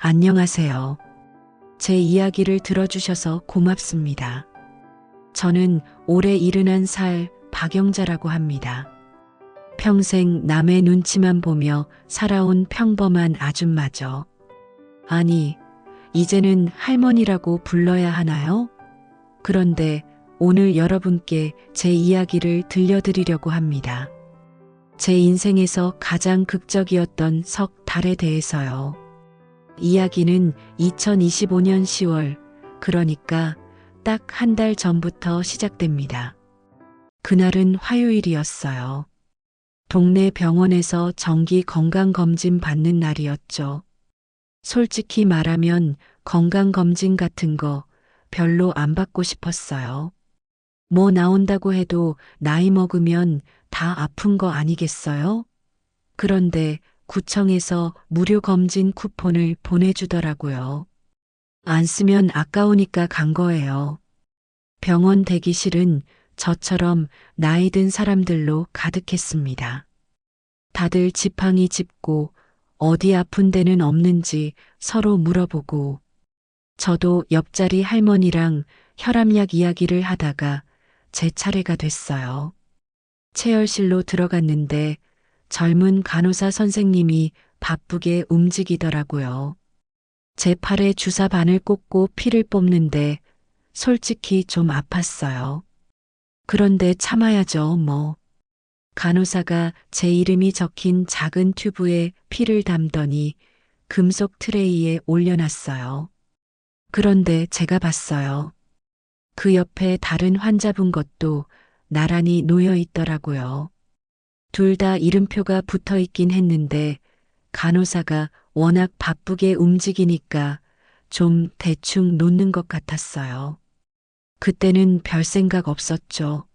안녕하세요. 제 이야기를 들어주셔서 고맙습니다. 저는 올해 71살 박영자라고 합니다. 평생 남의 눈치만 보며 살아온 평범한 아줌마죠. 아니, 이제는 할머니라고 불러야 하나요? 그런데 오늘 여러분께 제 이야기를 들려드리려고 합니다. 제 인생에서 가장 극적이었던 석 달에 대해서요. 이야기는 2025년 10월, 그러니까 딱 한 달 전부터 시작됩니다. 그날은 화요일이었어요. 동네 병원에서 정기 건강검진 받는 날이었죠. 솔직히 말하면 건강검진 같은 거 별로 안 받고 싶었어요. 뭐 나온다고 해도 나이 먹으면 다 아픈 거 아니겠어요? 그런데 구청에서 무료 검진 쿠폰을 보내주더라고요. 안 쓰면 아까우니까 간 거예요. 병원 대기실은 저처럼 나이 든 사람들로 가득했습니다. 다들 지팡이 짚고 어디 아픈 데는 없는지 서로 물어보고, 저도 옆자리 할머니랑 혈압약 이야기를 하다가 제 차례가 됐어요. 체열실로 들어갔는데 젊은 간호사 선생님이 바쁘게 움직이더라고요. 제 팔에 주사 바늘 꽂고 피를 뽑는데 솔직히 좀 아팠어요. 그런데 참아야죠, 뭐. 간호사가 제 이름이 적힌 작은 튜브에 피를 담더니 금속 트레이에 올려놨어요. 그런데 제가 봤어요. 그 옆에 다른 환자분 것도 나란히 놓여 있더라고요. 둘 다 이름표가 붙어 있긴 했는데 간호사가 워낙 바쁘게 움직이니까 좀 대충 놓는 것 같았어요. 그때는 별 생각 없었죠.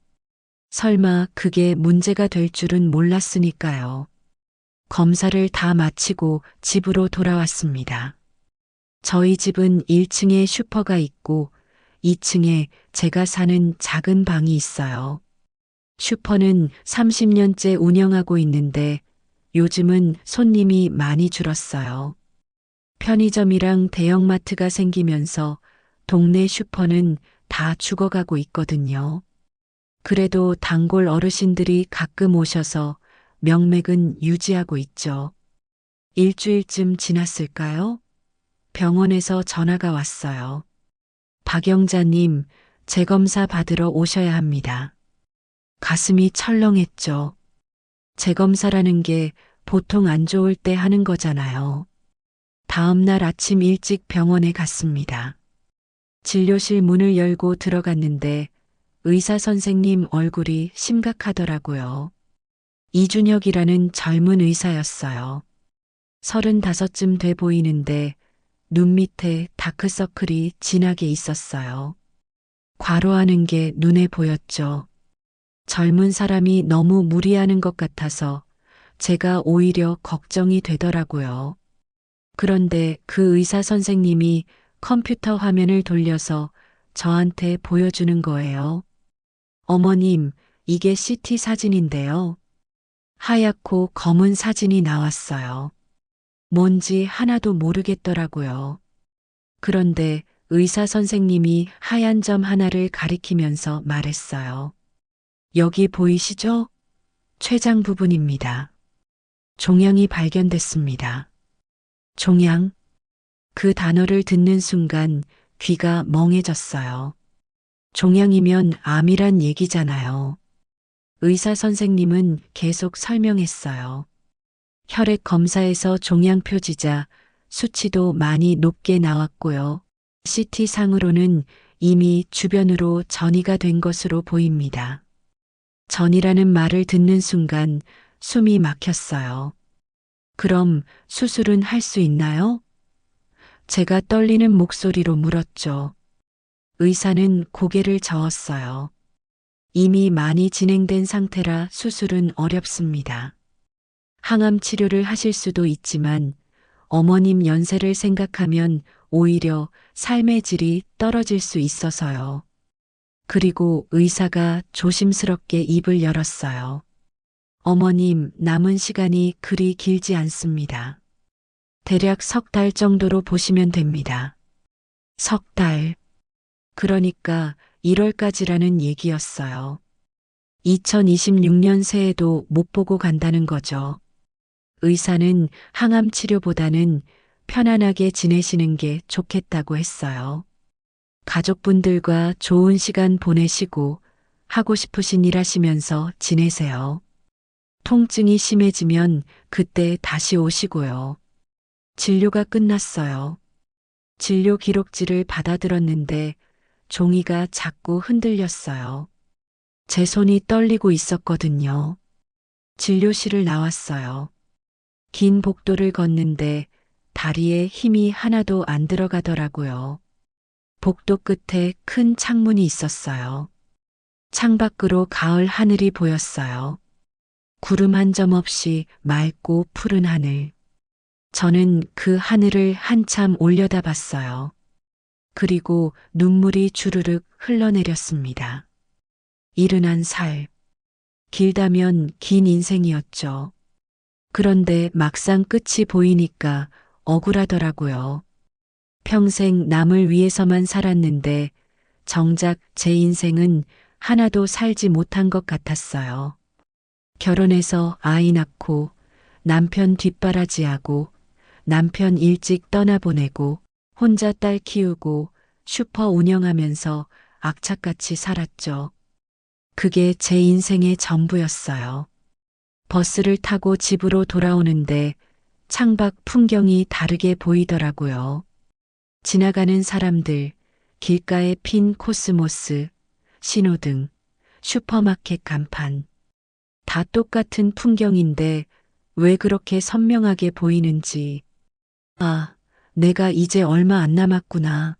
설마 그게 문제가 될 줄은 몰랐으니까요. 검사를 다 마치고 집으로 돌아왔습니다. 저희 집은 1층에 슈퍼가 있고 2층에 제가 사는 작은 방이 있어요. 슈퍼는 30년째 운영하고 있는데 요즘은 손님이 많이 줄었어요. 편의점이랑 대형마트가 생기면서 동네 슈퍼는 다 죽어가고 있거든요. 그래도 단골 어르신들이 가끔 오셔서 명맥은 유지하고 있죠. 일주일쯤 지났을까요? 병원에서 전화가 왔어요. 박영자님, 재검사 받으러 오셔야 합니다. 가슴이 철렁했죠. 재검사라는 게 보통 안 좋을 때 하는 거잖아요. 다음 날 아침 일찍 병원에 갔습니다. 진료실 문을 열고 들어갔는데 의사 선생님 얼굴이 심각하더라고요. 이준혁이라는 젊은 의사였어요. 35쯤 돼 보이는데 눈 밑에 다크서클이 진하게 있었어요. 과로하는 게 눈에 보였죠. 젊은 사람이 너무 무리하는 것 같아서 제가 오히려 걱정이 되더라고요. 그런데 그 의사 선생님이 컴퓨터 화면을 돌려서 저한테 보여주는 거예요. 어머님, 이게 CT 사진인데요. 하얗고 검은 사진이 나왔어요. 뭔지 하나도 모르겠더라고요. 그런데 의사 선생님이 하얀 점 하나를 가리키면서 말했어요. 여기 보이시죠? 췌장 부분입니다. 종양이 발견됐습니다. 종양? 그 단어를 듣는 순간 귀가 멍해졌어요. 종양이면 암이란 얘기잖아요. 의사 선생님은 계속 설명했어요. 혈액 검사에서 종양 표지자 수치도 많이 높게 나왔고요. CT상으로는 이미 주변으로 전이가 된 것으로 보입니다. 전이라는 말을 듣는 순간 숨이 막혔어요. 그럼 수술은 할 수 있나요? 제가 떨리는 목소리로 물었죠. 의사는 고개를 저었어요. 이미 많이 진행된 상태라 수술은 어렵습니다. 항암 치료를 하실 수도 있지만 어머님 연세를 생각하면 오히려 삶의 질이 떨어질 수 있어서요. 그리고 의사가 조심스럽게 입을 열었어요. 어머님, 남은 시간이 그리 길지 않습니다. 대략 석 달 정도로 보시면 됩니다. 석 달. 그러니까 1월까지라는 얘기였어요. 2026년 새에도 못 보고 간다는 거죠. 의사는 항암 치료보다는 편안하게 지내시는 게 좋겠다고 했어요. 가족분들과 좋은 시간 보내시고 하고 싶으신 일 하시면서 지내세요. 통증이 심해지면 그때 다시 오시고요. 진료가 끝났어요. 진료 기록지를 받아들었는데 종이가 자꾸 흔들렸어요. 제 손이 떨리고 있었거든요. 진료실을 나왔어요. 긴 복도를 걷는데 다리에 힘이 하나도 안 들어가더라고요. 복도 끝에 큰 창문이 있었어요. 창밖으로 가을 하늘이 보였어요. 구름 한 점 없이 맑고 푸른 하늘. 저는 그 하늘을 한참 올려다봤어요. 그리고 눈물이 주르륵 흘러내렸습니다. 71살. 길다면 긴 인생이었죠. 그런데 막상 끝이 보이니까 억울하더라고요. 평생 남을 위해서만 살았는데 정작 제 인생은 하나도 살지 못한 것 같았어요. 결혼해서 아이 낳고 남편 뒷바라지하고 남편 일찍 떠나보내고 혼자 딸 키우고 슈퍼 운영하면서 악착같이 살았죠. 그게 제 인생의 전부였어요. 버스를 타고 집으로 돌아오는데 창밖 풍경이 다르게 보이더라고요. 지나가는 사람들, 길가에 핀 코스모스, 신호등, 슈퍼마켓 간판. 다 똑같은 풍경인데 왜 그렇게 선명하게 보이는지. 아, 내가 이제 얼마 안 남았구나.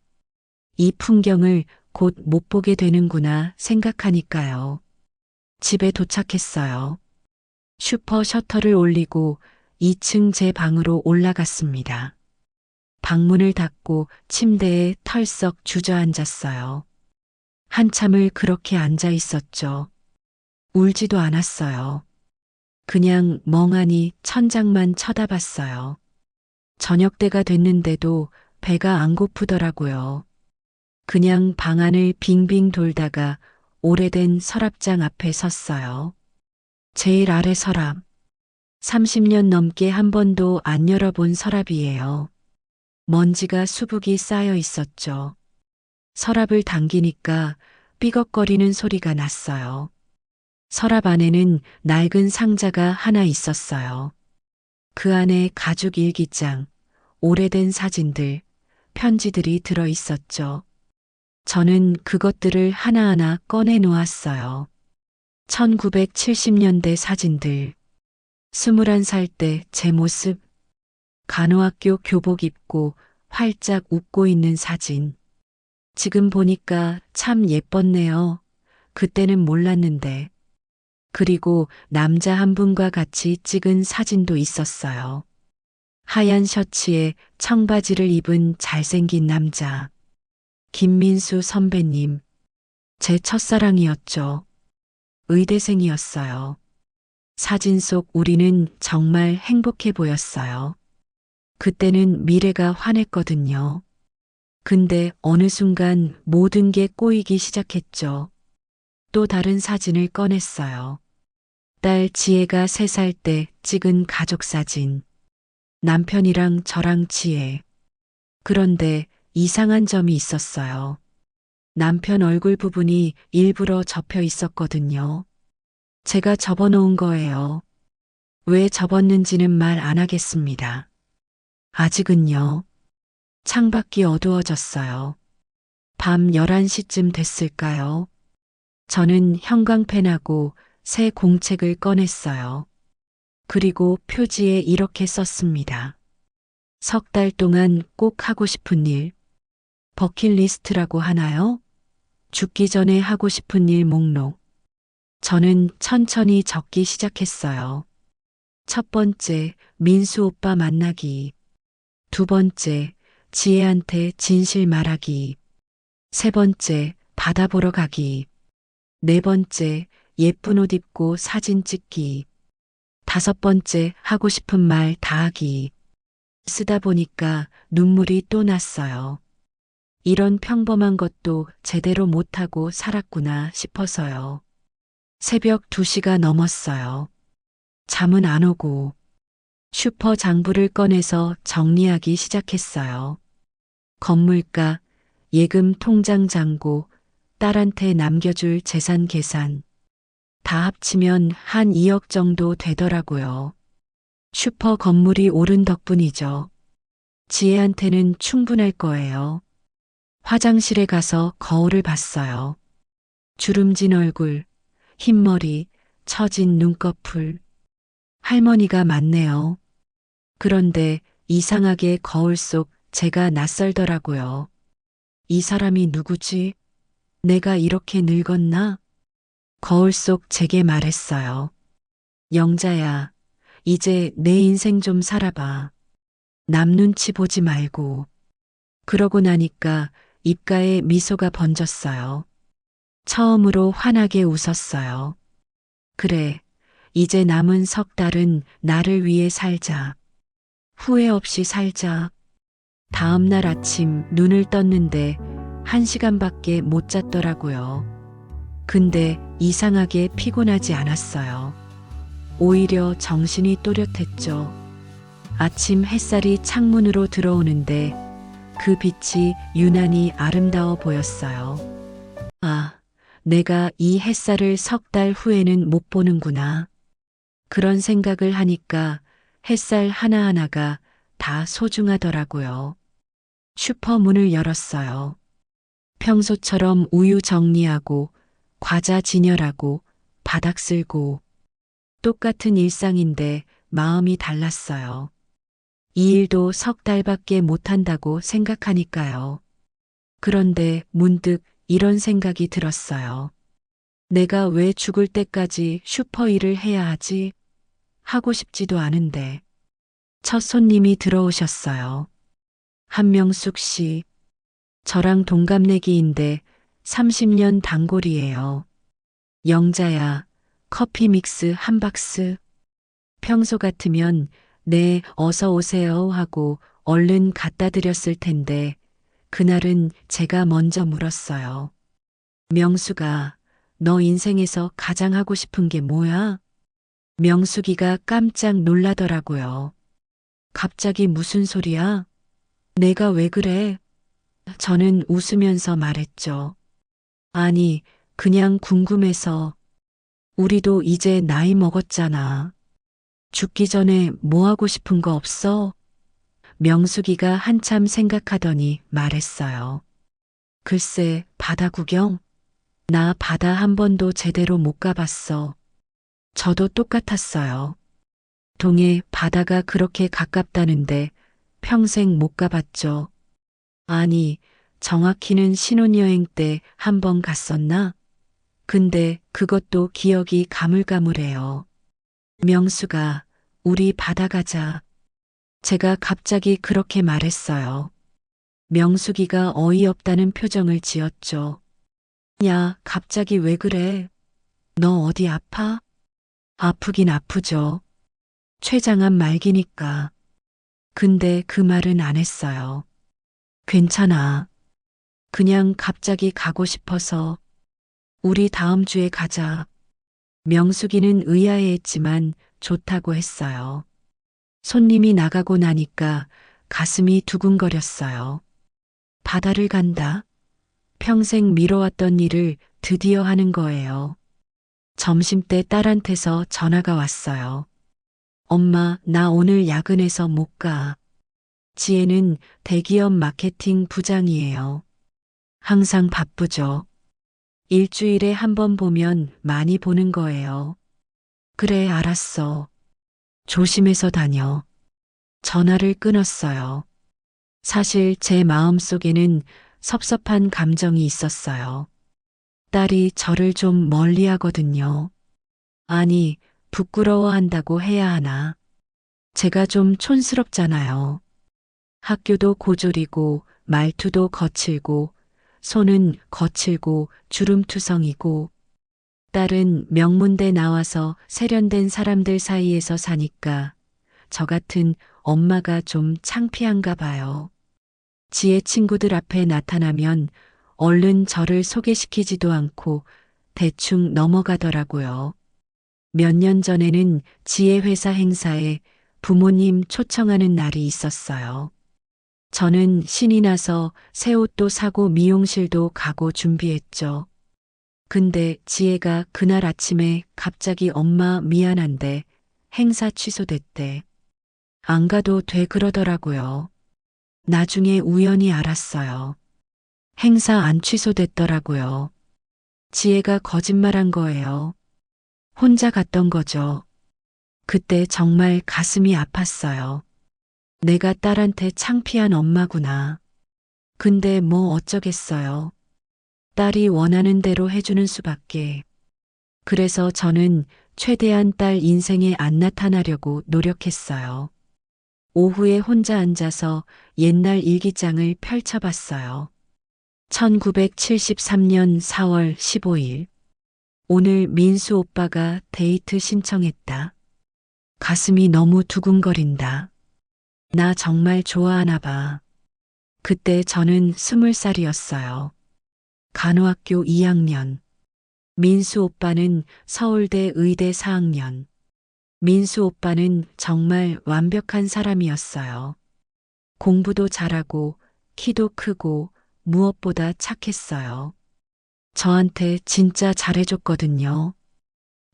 이 풍경을 곧 못 보게 되는구나 생각하니까요. 집에 도착했어요. 슈퍼 셔터를 올리고 2층 제 방으로 올라갔습니다. 방문을 닫고 침대에 털썩 주저앉았어요. 한참을 그렇게 앉아 있었죠. 울지도 않았어요. 그냥 멍하니 천장만 쳐다봤어요. 저녁 때가 됐는데도 배가 안 고프더라고요. 그냥 방 안을 빙빙 돌다가 오래된 서랍장 앞에 섰어요. 제일 아래 서랍. 30년 넘게 한 번도 안 열어본 서랍이에요. 먼지가 수북이 쌓여 있었죠. 서랍을 당기니까 삐걱거리는 소리가 났어요. 서랍 안에는 낡은 상자가 하나 있었어요. 그 안에 가죽 일기장, 오래된 사진들, 편지들이 들어 있었죠. 저는 그것들을 하나하나 꺼내 놓았어요. 1970년대 사진들, 21살 때 제 모습, 간호학교 교복 입고 활짝 웃고 있는 사진. 지금 보니까 참 예뻤네요. 그때는 몰랐는데. 그리고 남자 한 분과 같이 찍은 사진도 있었어요. 하얀 셔츠에 청바지를 입은 잘생긴 남자. 김민수 선배님. 제 첫사랑이었죠. 의대생이었어요. 사진 속 우리는 정말 행복해 보였어요. 그때는 미래가 환했거든요. 근데 어느 순간 모든 게 꼬이기 시작했죠. 또 다른 사진을 꺼냈어요. 딸 지혜가 3살 때 찍은 가족 사진. 남편이랑 저랑 지혜. 그런데 이상한 점이 있었어요. 남편 얼굴 부분이 일부러 접혀 있었거든요. 제가 접어놓은 거예요. 왜 접었는지는 말 안 하겠습니다. 아직은요. 창밖이 어두워졌어요. 밤 11시쯤 됐을까요? 저는 형광펜하고 새 공책을 꺼냈어요. 그리고 표지에 이렇게 썼습니다. 석 달 동안 꼭 하고 싶은 일. 버킷리스트라고 하나요? 죽기 전에 하고 싶은 일 목록. 저는 천천히 적기 시작했어요. 첫 번째, 민수 오빠 만나기. 두 번째, 지혜한테 진실 말하기. 세 번째, 바다 보러 가기. 네 번째, 예쁜 옷 입고 사진 찍기. 다섯 번째, 하고 싶은 말 다 하기. 쓰다 보니까 눈물이 또 났어요. 이런 평범한 것도 제대로 못하고 살았구나 싶어서요. 새벽 2시가 넘었어요. 잠은 안 오고 슈퍼 장부를 꺼내서 정리하기 시작했어요. 건물가, 예금 통장 잔고, 딸한테 남겨줄 재산 계산. 다 합치면 한 2억 정도 되더라고요. 슈퍼 건물이 오른 덕분이죠. 지혜한테는 충분할 거예요. 화장실에 가서 거울을 봤어요. 주름진 얼굴, 흰머리, 처진 눈꺼풀. 할머니가 맞네요. 그런데 이상하게 거울 속 제가 낯설더라고요. 이 사람이 누구지? 내가 이렇게 늙었나? 거울 속 제게 말했어요. 영자야, 이제 내 인생 좀 살아봐. 남 눈치 보지 말고. 그러고 나니까 입가에 미소가 번졌어요. 처음으로 환하게 웃었어요. 그래, 이제 남은 석 달은 나를 위해 살자. 후회 없이 살자. 다음 날 아침 눈을 떴는데 1시간밖에 못 잤더라고요. 근데 이상하게 피곤하지 않았어요. 오히려 정신이 또렷했죠. 아침 햇살이 창문으로 들어오는데 그 빛이 유난히 아름다워 보였어요. 아, 내가 이 햇살을 석 달 후에는 못 보는구나. 그런 생각을 하니까 햇살 하나하나가 다 소중하더라고요. 슈퍼 문을 열었어요. 평소처럼 우유 정리하고 과자 진열하고 바닥 쓸고 똑같은 일상인데 마음이 달랐어요. 이 일도 석 달밖에 못한다고 생각하니까요. 그런데 문득 이런 생각이 들었어요. 내가 왜 죽을 때까지 슈퍼 일을 해야 하지? 하고 싶지도 않은데. 첫 손님이 들어오셨어요. 한명숙 씨. 저랑 동갑내기인데 30년 단골이에요. 영자야, 커피 믹스 한 박스. 평소 같으면 네, 어서 오세요 하고 얼른 갖다 드렸을 텐데 그날은 제가 먼저 물었어요. 명수가 너 인생에서 가장 하고 싶은 게 뭐야? 명수기가 깜짝 놀라더라고요. 갑자기 무슨 소리야? 내가 왜 그래? 저는 웃으면서 말했죠. 아니, 그냥 궁금해서. 우리도 이제 나이 먹었잖아. 죽기 전에 뭐 하고 싶은 거 없어? 명수기가 한참 생각하더니 말했어요. 글쎄, 바다 구경? 나 바다 한 번도 제대로 못 가봤어. 저도 똑같았어요. 동해 바다가 그렇게 가깝다는데 평생 못 가봤죠. 아니, 정확히는 신혼여행 때 한 번 갔었나? 근데 그것도 기억이 가물가물해요. 명수가 우리 바다 가자. 제가 갑자기 그렇게 말했어요. 명수기가 어이없다는 표정을 지었죠. 야, 갑자기 왜 그래? 너 어디 아파? 아프긴 아프죠. 췌장암 말기니까. 근데 그 말은 안 했어요. 괜찮아. 그냥 갑자기 가고 싶어서. 우리 다음 주에 가자. 명수기는 의아해했지만 좋다고 했어요. 손님이 나가고 나니까 가슴이 두근거렸어요. 바다를 간다. 평생 미뤄왔던 일을 드디어 하는 거예요. 점심때 딸한테서 전화가 왔어요. 엄마, 나 오늘 야근해서 못 가. 지혜는 대기업 마케팅 부장이에요. 항상 바쁘죠. 일주일에 한 번 보면 많이 보는 거예요. 그래, 알았어. 조심해서 다녀. 전화를 끊었어요. 사실 제 마음속에는 섭섭한 감정이 있었어요. 딸이 저를 좀 멀리 하거든요. 아니, 부끄러워한다고 해야 하나. 제가 좀 촌스럽잖아요. 학교도 고졸이고 말투도 거칠고 손은 거칠고 주름투성이고 딸은 명문대 나와서 세련된 사람들 사이에서 사니까 저 같은 엄마가 좀 창피한가 봐요. 지혜 친구들 앞에 나타나면 얼른 저를 소개시키지도 않고 대충 넘어가더라고요. 몇 년 전에는 지혜 회사 행사에 부모님 초청하는 날이 있었어요. 저는 신이 나서 새 옷도 사고 미용실도 가고 준비했죠. 근데 지혜가 그날 아침에 갑자기 엄마 미안한데 행사 취소됐대. 안 가도 돼 그러더라고요. 나중에 우연히 알았어요. 행사 안 취소됐더라고요. 지혜가 거짓말한 거예요. 혼자 갔던 거죠. 그때 정말 가슴이 아팠어요. 내가 딸한테 창피한 엄마구나. 근데 뭐 어쩌겠어요. 딸이 원하는 대로 해주는 수밖에. 그래서 저는 최대한 딸 인생에 안 나타나려고 노력했어요. 오후에 혼자 앉아서 옛날 일기장을 펼쳐봤어요. 1973년 4월 15일. 오늘 민수 오빠가 데이트 신청했다. 가슴이 너무 두근거린다. 나 정말 좋아하나 봐. 그때 저는 20살이었어요. 간호학교 2학년. 민수 오빠는 서울대 의대 4학년. 민수 오빠는 정말 완벽한 사람이었어요. 공부도 잘하고 키도 크고 무엇보다 착했어요. 저한테 진짜 잘해줬거든요.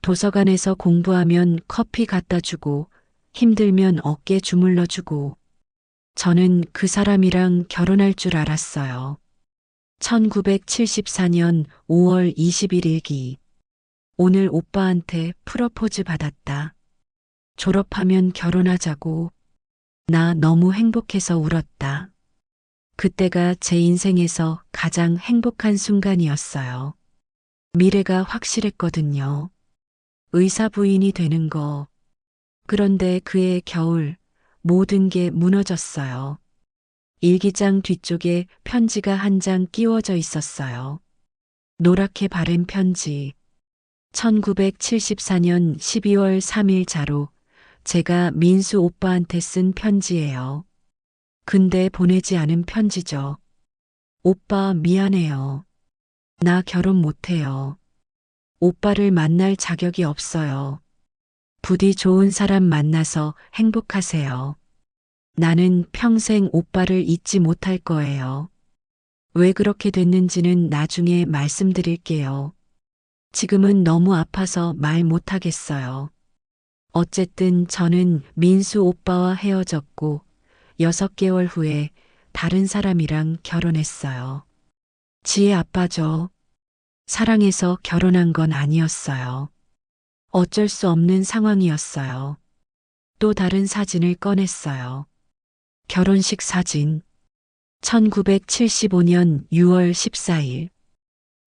도서관에서 공부하면 커피 갖다 주고 힘들면 어깨 주물러 주고 저는 그 사람이랑 결혼할 줄 알았어요. 1974년 5월 20일 일기. 오늘 오빠한테 프러포즈 받았다. 졸업하면 결혼하자고. 나 너무 행복해서 울었다. 그때가 제 인생에서 가장 행복한 순간이었어요. 미래가 확실했거든요. 의사 부인이 되는 거. 그런데 그해 겨울 모든 게 무너졌어요. 일기장 뒤쪽에 편지가 한 장 끼워져 있었어요. 노랗게 바랜 편지. 1974년 12월 3일 자로 제가 민수 오빠한테 쓴 편지예요. 근데 보내지 않은 편지죠. 오빠 미안해요. 나 결혼 못해요. 오빠를 만날 자격이 없어요. 부디 좋은 사람 만나서 행복하세요. 나는 평생 오빠를 잊지 못할 거예요. 왜 그렇게 됐는지는 나중에 말씀드릴게요. 지금은 너무 아파서 말 못하겠어요. 어쨌든 저는 민수 오빠와 헤어졌고 6개월 후에 다른 사람이랑 결혼했어요. 지혜 아빠죠. 사랑해서 결혼한 건 아니었어요. 어쩔 수 없는 상황이었어요. 또 다른 사진을 꺼냈어요. 결혼식 사진. 1975년 6월 14일.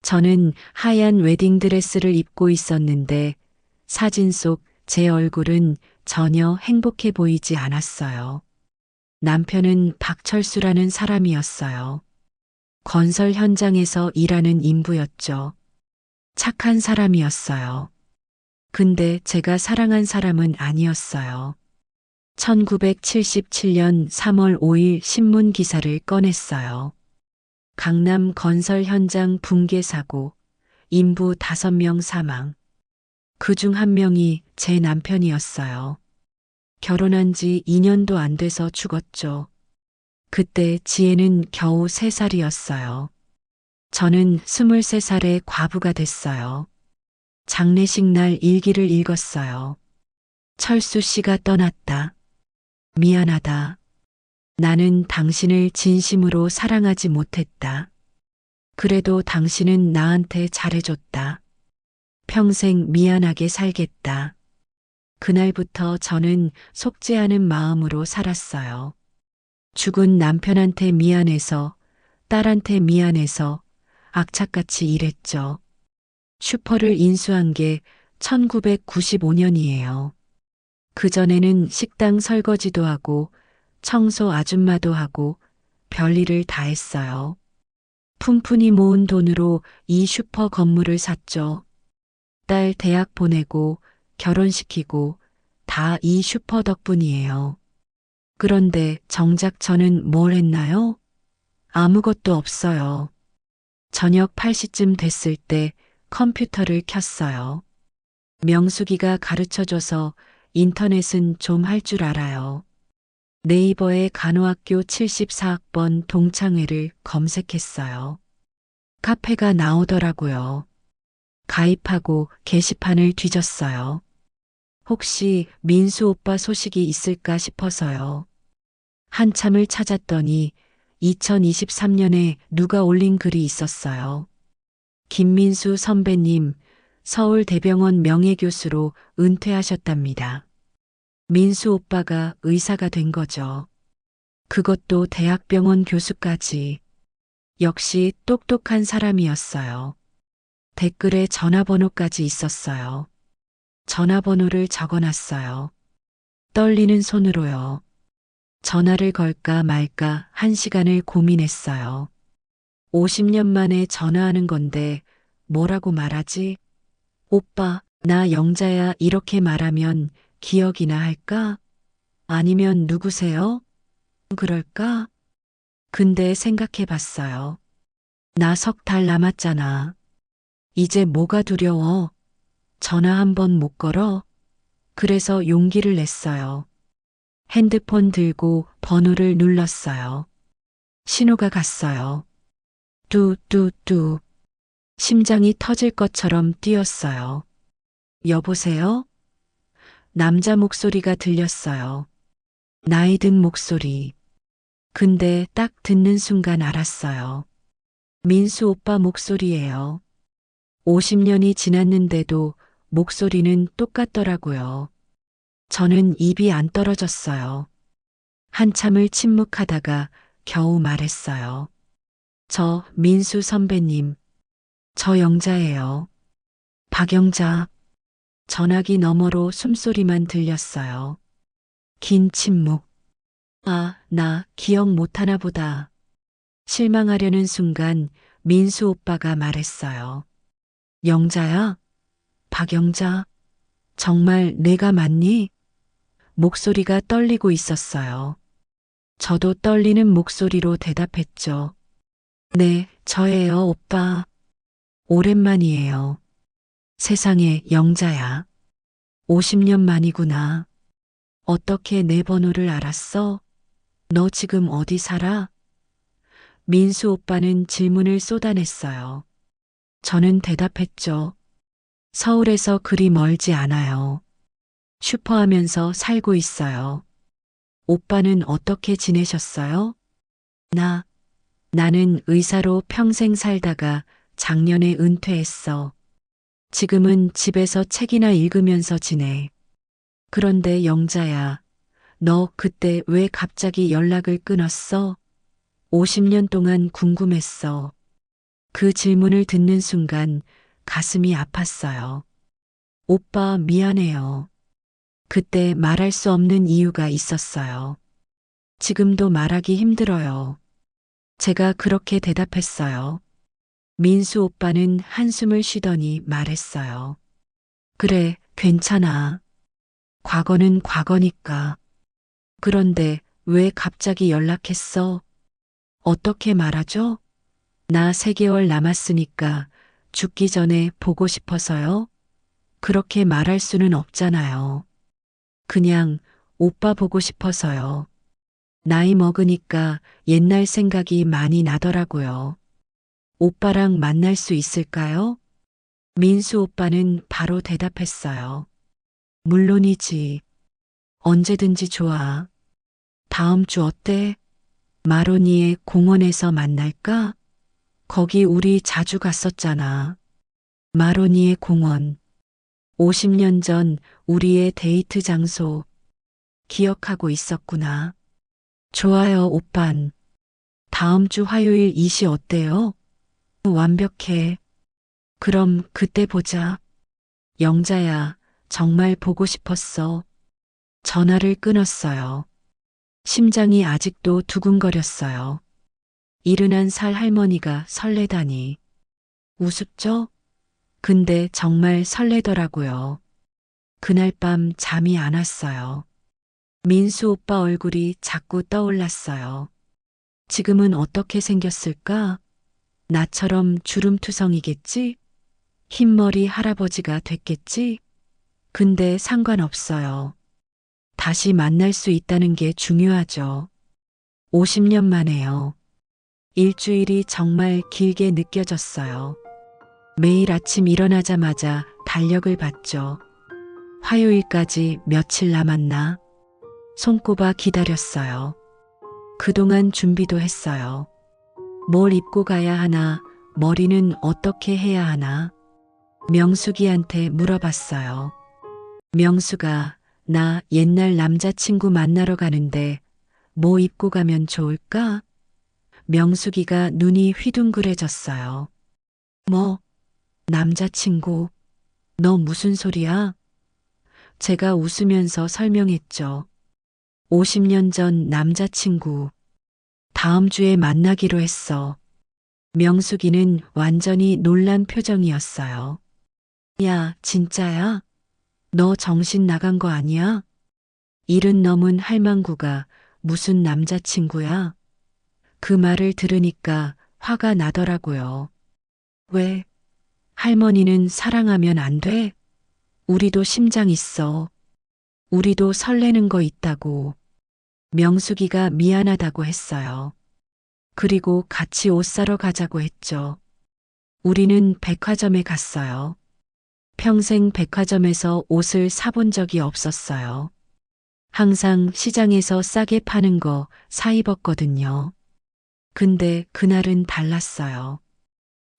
저는 하얀 웨딩드레스를 입고 있었는데 사진 속 제 얼굴은 전혀 행복해 보이지 않았어요. 남편은 박철수라는 사람이었어요. 건설 현장에서 일하는 인부였죠. 착한 사람이었어요. 근데 제가 사랑한 사람은 아니었어요. 1977년 3월 5일 신문 기사를 꺼냈어요. 강남 건설 현장 붕괴 사고, 인부 5명 사망. 그중 1명이 제 남편이었어요. 결혼한 지 2년도 안 돼서 죽었죠. 그때 지혜는 겨우 3살이었어요. 저는 23살에 과부가 됐어요. 장례식 날 일기를 읽었어요. 철수 씨가 떠났다. 미안하다. 나는 당신을 진심으로 사랑하지 못했다. 그래도 당신은 나한테 잘해줬다. 평생 미안하게 살겠다. 그날부터 저는 속죄하는 마음으로 살았어요. 죽은 남편한테 미안해서, 딸한테 미안해서 악착같이 일했죠. 슈퍼를 인수한 게 1995년이에요. 그전에는 식당 설거지도 하고 청소 아줌마도 하고 별일을 다 했어요. 푼푼히 모은 돈으로 이 슈퍼 건물을 샀죠. 딸 대학 보내고 결혼시키고 다 이 슈퍼 덕분이에요. 그런데 정작 저는 뭘 했나요? 아무것도 없어요. 저녁 8시쯤 됐을 때 컴퓨터를 켰어요. 명숙이가 가르쳐줘서 인터넷은 좀 할 줄 알아요. 네이버에 간호학교 74학번 동창회를 검색했어요. 카페가 나오더라고요. 가입하고 게시판을 뒤졌어요. 혹시 민수 오빠 소식이 있을까 싶어서요. 한참을 찾았더니 2023년에 누가 올린 글이 있었어요. 김민수 선배님, 서울대병원 명예교수로 은퇴하셨답니다. 민수 오빠가 의사가 된 거죠. 그것도 대학병원 교수까지. 역시 똑똑한 사람이었어요. 댓글에 전화번호까지 있었어요. 전화번호를 적어놨어요. 떨리는 손으로요. 전화를 걸까 말까 1시간을 고민했어요. 50년 만에 전화하는 건데 뭐라고 말하지? 오빠, 나 영자야 이렇게 말하면 기억이나 할까? 아니면 누구세요? 그럴까? 근데 생각해 봤어요. 나 3달 남았잖아. 이제 뭐가 두려워? 전화 한 번 못 걸어? 그래서 용기를 냈어요. 핸드폰 들고 번호를 눌렀어요. 신호가 갔어요. 뚜뚜뚜. 심장이 터질 것처럼 뛰었어요. 여보세요? 남자 목소리가 들렸어요. 나이 든 목소리. 근데 딱 듣는 순간 알았어요. 민수 오빠 목소리예요. 50년이 지났는데도 목소리는 똑같더라고요. 저는 입이 안 떨어졌어요. 한참을 침묵하다가 겨우 말했어요. 저 민수 선배님, 저 영자예요. 박영자. 전화기 너머로 숨소리만 들렸어요. 긴 침묵. 아, 나 기억 못하나 보다. 실망하려는 순간 민수 오빠가 말했어요. 영자야? 박영자? 정말 내가 맞니? 목소리가 떨리고 있었어요. 저도 떨리는 목소리로 대답했죠. 네, 저예요, 오빠. 오랜만이에요. 세상에, 영자야. 50년 만이구나. 어떻게 내 번호를 알았어? 너 지금 어디 살아? 민수 오빠는 질문을 쏟아냈어요. 저는 대답했죠. 서울에서 그리 멀지 않아요. 슈퍼하면서 살고 있어요. 오빠는 어떻게 지내셨어요? 나는 의사로 평생 살다가 작년에 은퇴했어. 지금은 집에서 책이나 읽으면서 지내. 그런데 영자야, 너 그때 왜 갑자기 연락을 끊었어? 50년 동안 궁금했어. 그 질문을 듣는 순간 가슴이 아팠어요. 오빠 미안해요. 그때 말할 수 없는 이유가 있었어요. 지금도 말하기 힘들어요. 제가 그렇게 대답했어요. 민수 오빠는 한숨을 쉬더니 말했어요. 그래, 괜찮아. 과거는 과거니까. 그런데 왜 갑자기 연락했어? 어떻게 말하죠? 나 3개월 남았으니까 죽기 전에 보고 싶어서요? 그렇게 말할 수는 없잖아요. 그냥 오빠 보고 싶어서요. 나이 먹으니까 옛날 생각이 많이 나더라고요. 오빠랑 만날 수 있을까요? 민수 오빠는 바로 대답했어요. 물론이지. 언제든지 좋아. 다음 주 어때? 마로니에 공원에서 만날까? 거기 우리 자주 갔었잖아. 마로니에 공원. 50년 전 우리의 데이트 장소. 기억하고 있었구나. 좋아요, 오빤. 다음 주 화요일 2시 어때요? 완벽해. 그럼 그때 보자. 영자야, 정말 보고 싶었어. 전화를 끊었어요. 심장이 아직도 두근거렸어요. 71살 할머니가 설레다니. 우습죠? 근데 정말 설레더라고요. 그날 밤 잠이 안 왔어요. 민수 오빠 얼굴이 자꾸 떠올랐어요. 지금은 어떻게 생겼을까? 나처럼 주름투성이겠지? 흰머리 할아버지가 됐겠지? 근데 상관없어요. 다시 만날 수 있다는 게 중요하죠. 50년 만에요. 일주일이 정말 길게 느껴졌어요. 매일 아침 일어나자마자 달력을 봤죠. 화요일까지 며칠 남았나? 손꼽아 기다렸어요. 그동안 준비도 했어요. 뭘 입고 가야 하나? 머리는 어떻게 해야 하나? 명숙이한테 물어봤어요. 명숙아, 나 옛날 남자친구 만나러 가는데 뭐 입고 가면 좋을까? 명숙이가 눈이 휘둥그레졌어요. 뭐, 남자친구? 너 무슨 소리야? 제가 웃으면서 설명했죠. 50년 전 남자친구. 다음 주에 만나기로 했어. 명숙이는 완전히 놀란 표정이었어요. 야, 진짜야? 너 정신 나간 거 아니야? 일은 넘은 할망구가 무슨 남자친구야? 그 말을 들으니까 화가 나더라고요. 왜? 할머니는 사랑하면 안 돼? 우리도 심장 있어. 우리도 설레는 거 있다고. 명숙이가 미안하다고 했어요. 그리고 같이 옷 사러 가자고 했죠. 우리는 백화점에 갔어요. 평생 백화점에서 옷을 사본 적이 없었어요. 항상 시장에서 싸게 파는 거 사 입었거든요. 근데 그날은 달랐어요.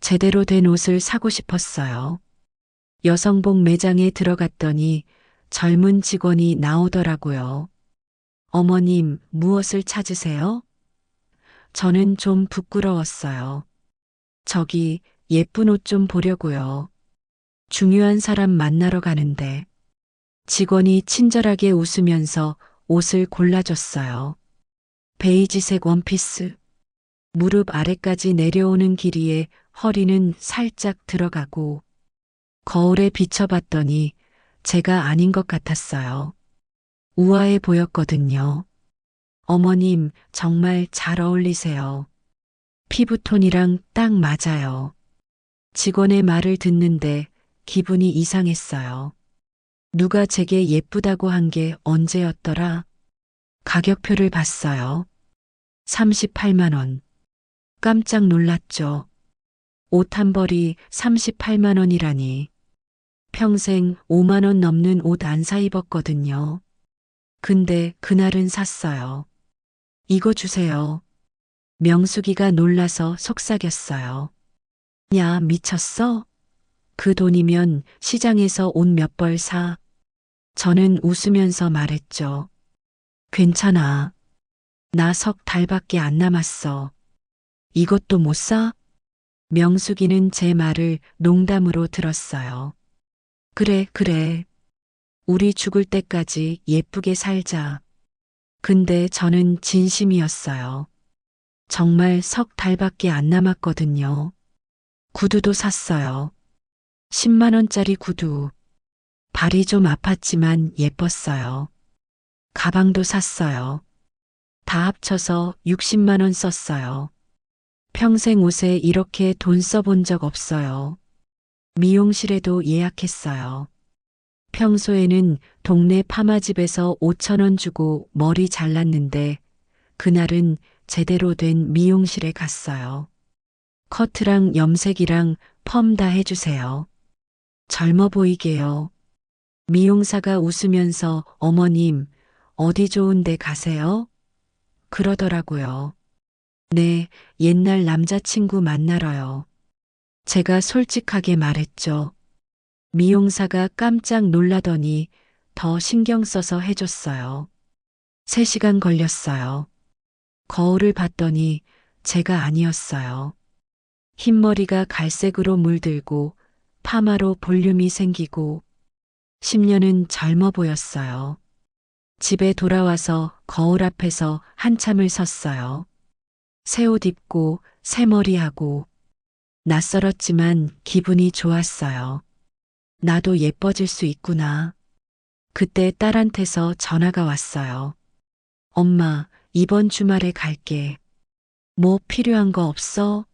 제대로 된 옷을 사고 싶었어요. 여성복 매장에 들어갔더니 젊은 직원이 나오더라고요. 어머님, 무엇을 찾으세요? 저는 좀 부끄러웠어요. 저기 예쁜 옷 좀 보려고요. 중요한 사람 만나러 가는데. 직원이 친절하게 웃으면서 옷을 골라줬어요. 베이지색 원피스. 무릎 아래까지 내려오는 길이에 허리는 살짝 들어가고 거울에 비춰봤더니 제가 아닌 것 같았어요. 우아해 보였거든요. 어머님, 정말 잘 어울리세요. 피부톤이랑 딱 맞아요. 직원의 말을 듣는데 기분이 이상했어요. 누가 제게 예쁘다고 한 게 언제였더라? 가격표를 봤어요. 38만 원. 깜짝 놀랐죠. 옷 한 벌이 38만 원이라니. 평생 5만 원 넘는 옷 안 사 입었거든요. 근데 그날은 샀어요. 이거 주세요. 명숙이가 놀라서 속삭였어요. 야, 미쳤어? 그 돈이면 시장에서 옷 몇 벌 사. 저는 웃으면서 말했죠. 괜찮아. 나 석 달밖에 안 남았어. 이것도 못 사? 명숙이는 제 말을 농담으로 들었어요. 그래, 그래. 우리 죽을 때까지 예쁘게 살자. 근데 저는 진심이었어요. 정말 석 달밖에 안 남았거든요. 구두도 샀어요. 10만 원짜리 구두. 발이 좀 아팠지만 예뻤어요. 가방도 샀어요. 다 합쳐서 60만 원 썼어요. 평생 옷에 이렇게 돈 써본 적 없어요. 미용실에도 예약했어요. 평소에는 동네 파마집에서 5천 원 주고 머리 잘랐는데 그날은 제대로 된 미용실에 갔어요. 커트랑 염색이랑 펌 다 해주세요. 젊어 보이게요. 미용사가 웃으면서 어머님, 어디 좋은 데 가세요? 그러더라고요. 네, 옛날 남자친구 만나러요. 제가 솔직하게 말했죠. 미용사가 깜짝 놀라더니 더 신경 써서 해줬어요. 3시간 걸렸어요. 거울을 봤더니 제가 아니었어요. 흰머리가 갈색으로 물들고 파마로 볼륨이 생기고 10년은 젊어 보였어요. 집에 돌아와서 거울 앞에서 한참을 섰어요. 새 옷 입고 새 머리하고 낯설었지만 기분이 좋았어요. 나도 예뻐질 수 있구나. 그때 딸한테서 전화가 왔어요. 엄마, 이번 주말에 갈게. 뭐 필요한 거 없어?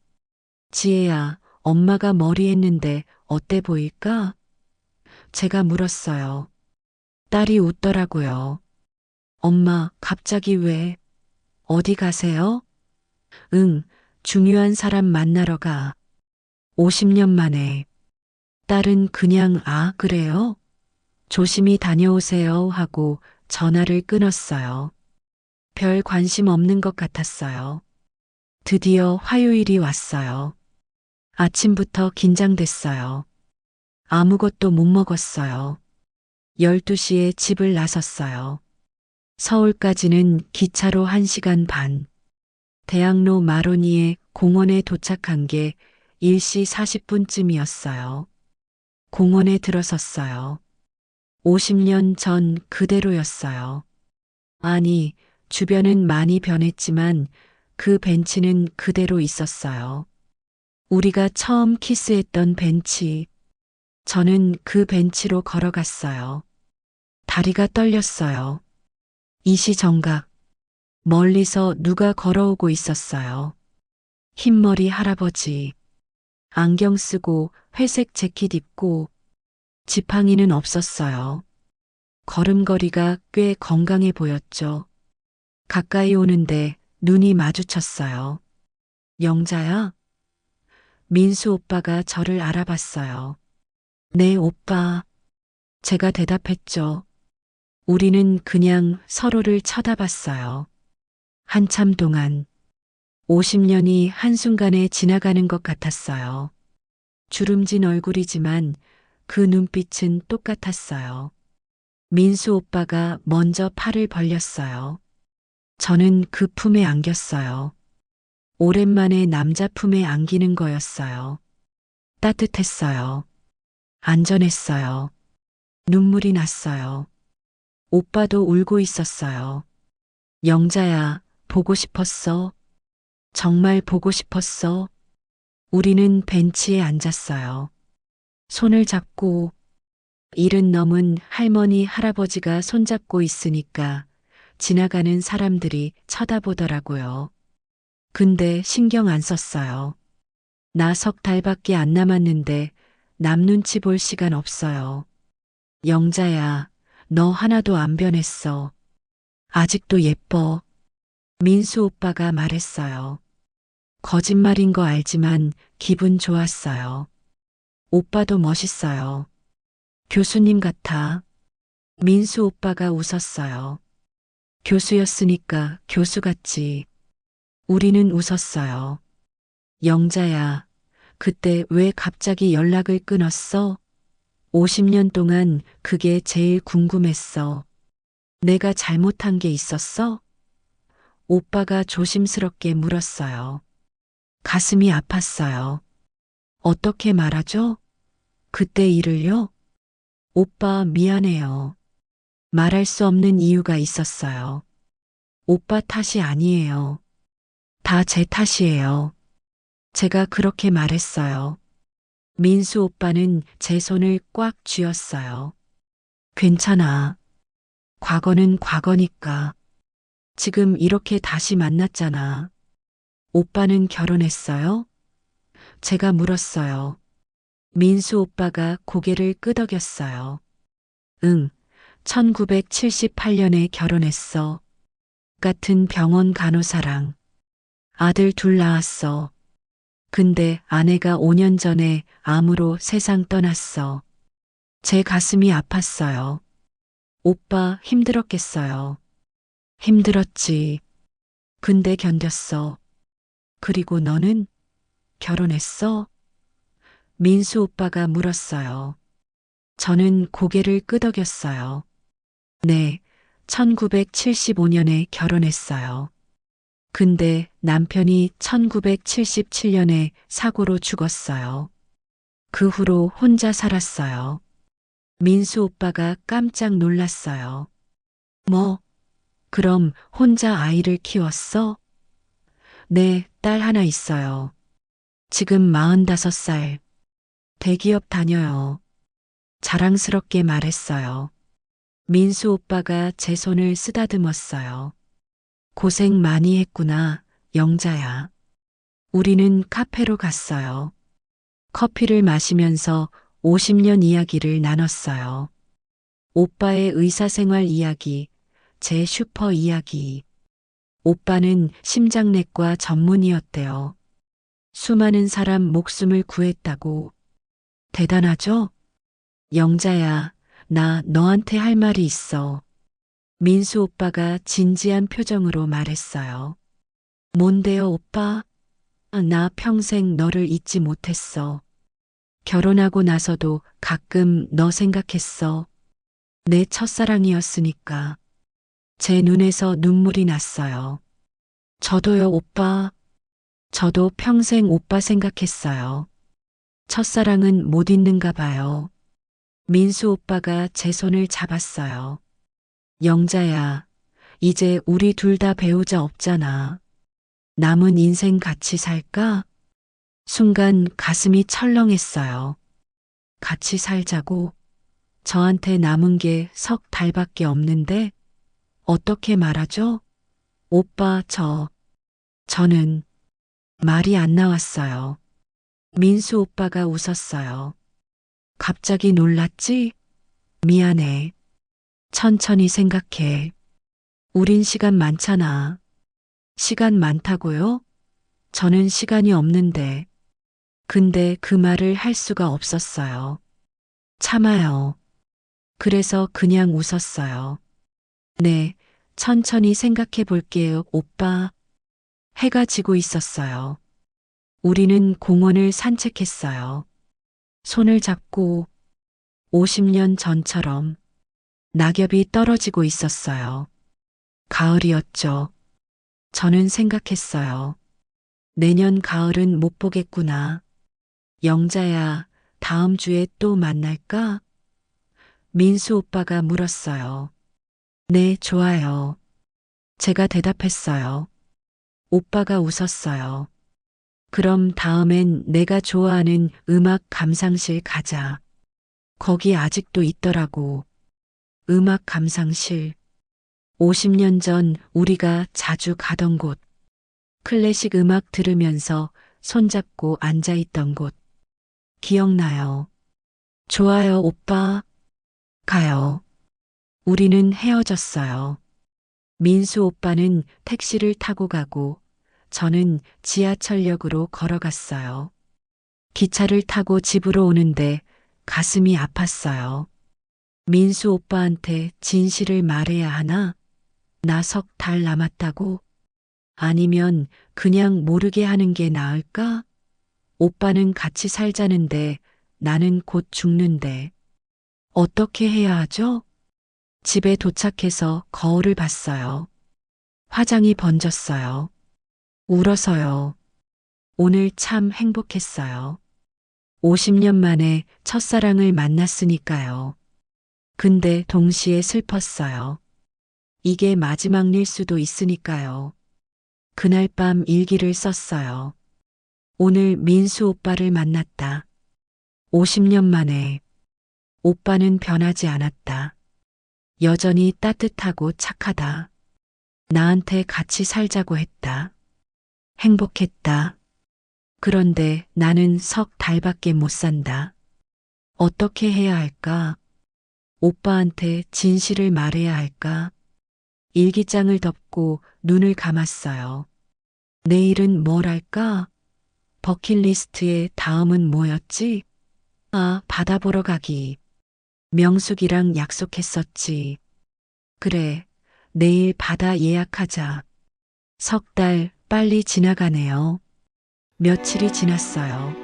지혜야, 엄마가 머리 했는데 어때 보일까? 제가 물었어요. 딸이 웃더라고요. 엄마, 갑자기 왜? 어디 가세요? 응, 중요한 사람 만나러 가. 50년 만에. 딸은 그냥 그래요? 조심히 다녀오세요 하고 전화를 끊었어요. 별 관심 없는 것 같았어요. 드디어 화요일이 왔어요. 아침부터 긴장됐어요. 아무것도 못 먹었어요. 12시에 집을 나섰어요. 서울까지는 기차로 1시간 반. 대학로 마로니에 공원에 도착한 게 1시 40분쯤이었어요. 공원에 들어섰어요. 50년 전 그대로였어요. 아니, 주변은 많이 변했지만 그 벤치는 그대로 있었어요. 우리가 처음 키스했던 벤치. 저는 그 벤치로 걸어갔어요. 다리가 떨렸어요. 이시정각. 멀리서 누가 걸어오고 있었어요. 흰머리 할아버지. 안경 쓰고 회색 재킷 입고 지팡이는 없었어요. 걸음걸이가 꽤 건강해 보였죠. 가까이 오는데 눈이 마주쳤어요. 영자야? 민수 오빠가 저를 알아봤어요. 네, 오빠. 제가 대답했죠. 우리는 그냥 서로를 쳐다봤어요. 한참 동안 50년이 한순간에 지나가는 것 같았어요. 주름진 얼굴이지만 그 눈빛은 똑같았어요. 민수 오빠가 먼저 팔을 벌렸어요. 저는 그 품에 안겼어요. 오랜만에 남자 품에 안기는 거였어요. 따뜻했어요. 안전했어요. 눈물이 났어요. 오빠도 울고 있었어요. 영자야, 보고 싶었어. 정말 보고 싶었어. 우리는 벤치에 앉았어요. 손을 잡고 일은 넘은 할머니, 할아버지가 손잡고 있으니까 지나가는 사람들이 쳐다보더라고요. 근데 신경 안 썼어요. 나 3달밖에 안 남았는데 남 눈치 볼 시간 없어요. 영자야, 너 하나도 안 변했어. 아직도 예뻐. 민수 오빠가 말했어요. 거짓말인 거 알지만 기분 좋았어요. 오빠도 멋있어요. 교수님 같아. 민수 오빠가 웃었어요. 교수였으니까 교수 같지. 우리는 웃었어요. 영자야, 그때 왜 갑자기 연락을 끊었어? 50년 동안 그게 제일 궁금했어. 내가 잘못한 게 있었어? 오빠가 조심스럽게 물었어요. 가슴이 아팠어요. 어떻게 말하죠? 그때 일을요? 오빠 미안해요. 말할 수 없는 이유가 있었어요. 오빠 탓이 아니에요. 다 제 탓이에요. 제가 그렇게 말했어요. 민수 오빠는 제 손을 꽉 쥐었어요. 괜찮아. 과거는 과거니까. 지금 이렇게 다시 만났잖아. 오빠는 결혼했어요? 제가 물었어요. 민수 오빠가 고개를 끄덕였어요. 응, 1978년에 결혼했어. 같은 병원 간호사랑. 아들 둘 낳았어. 근데 아내가 5년 전에 암으로 세상 떠났어. 제 가슴이 아팠어요. 오빠 힘들었겠어요. 힘들었지. 근데 견뎠어. 그리고 너는 결혼했어? 민수 오빠가 물었어요. 저는 고개를 끄덕였어요. 네, 1975년에 결혼했어요. 근데 남편이 1977년에 사고로 죽었어요. 그 후로 혼자 살았어요. 민수 오빠가 깜짝 놀랐어요. 뭐, 그럼 혼자 아이를 키웠어? 네, 딸 하나 있어요. 지금 45살. 대기업 다녀요. 자랑스럽게 말했어요. 민수 오빠가 제 손을 쓰다듬었어요. 고생 많이 했구나, 영자야. 우리는 카페로 갔어요. 커피를 마시면서 50년 이야기를 나눴어요. 오빠의 의사생활 이야기, 제 슈퍼 이야기. 오빠는 심장내과 전문의였대요. 수많은 사람 목숨을 구했다고. 대단하죠? 영자야, 나 너한테 할 말이 있어. 민수 오빠가 진지한 표정으로 말했어요. 뭔데요, 오빠? 나 평생 너를 잊지 못했어. 결혼하고 나서도 가끔 너 생각했어. 내 첫사랑이었으니까. 제 눈에서 눈물이 났어요. 저도요, 오빠. 저도 평생 오빠 생각했어요. 첫사랑은 못 잊는가 봐요. 민수 오빠가 제 손을 잡았어요. 영자야, 이제 우리 둘 다 배우자 없잖아. 남은 인생 같이 살까? 순간 가슴이 철렁했어요. 같이 살자고? 저한테 남은 게 석 달밖에 없는데? 어떻게 말하죠? 오빠, 저는 말이 안 나왔어요. 민수 오빠가 웃었어요. 갑자기 놀랐지? 미안해. 천천히 생각해. 우린 시간 많잖아. 시간 많다고요? 저는 시간이 없는데. 근데 그 말을 할 수가 없었어요. 참아요. 그래서 그냥 웃었어요. 네, 천천히 생각해 볼게요, 오빠. 해가 지고 있었어요. 우리는 공원을 산책했어요. 손을 잡고 50년 전처럼 낙엽이 떨어지고 있었어요. 가을이었죠. 저는 생각했어요. 내년 가을은 못 보겠구나. 영자야, 다음 주에 또 만날까? 민수 오빠가 물었어요. 네, 좋아요. 제가 대답했어요. 오빠가 웃었어요. 그럼 다음엔 내가 좋아하는 음악 감상실 가자. 거기 아직도 있더라고. 음악 감상실. 50년 전 우리가 자주 가던 곳. 클래식 음악 들으면서 손잡고 앉아있던 곳. 기억나요. 좋아요, 오빠. 가요. 우리는 헤어졌어요. 민수 오빠는 택시를 타고 가고 저는 지하철역으로 걸어갔어요. 기차를 타고 집으로 오는데 가슴이 아팠어요. 민수 오빠한테 진실을 말해야 하나? 나 석 달 남았다고? 아니면 그냥 모르게 하는 게 나을까? 오빠는 같이 살자는데 나는 곧 죽는데. 어떻게 해야 하죠? 집에 도착해서 거울을 봤어요. 화장이 번졌어요. 울어서요. 오늘 참 행복했어요. 50년 만에 첫사랑을 만났으니까요. 근데 동시에 슬펐어요. 이게 마지막일 수도 있으니까요. 그날 밤 일기를 썼어요. 오늘 민수 오빠를 만났다. 50년 만에. 오빠는 변하지 않았다. 여전히 따뜻하고 착하다. 나한테 같이 살자고 했다. 행복했다. 그런데 나는 석 달밖에 못 산다. 어떻게 해야 할까? 오빠한테 진실을 말해야 할까? 일기장을 덮고 눈을 감았어요. 내일은 뭘 할까? 버킷리스트의 다음은 뭐였지? 아, 바다 보러 가기. 명숙이랑 약속했었지. 그래, 내일 바다 예약하자. 석 달 빨리 지나가네요. 며칠이 지났어요.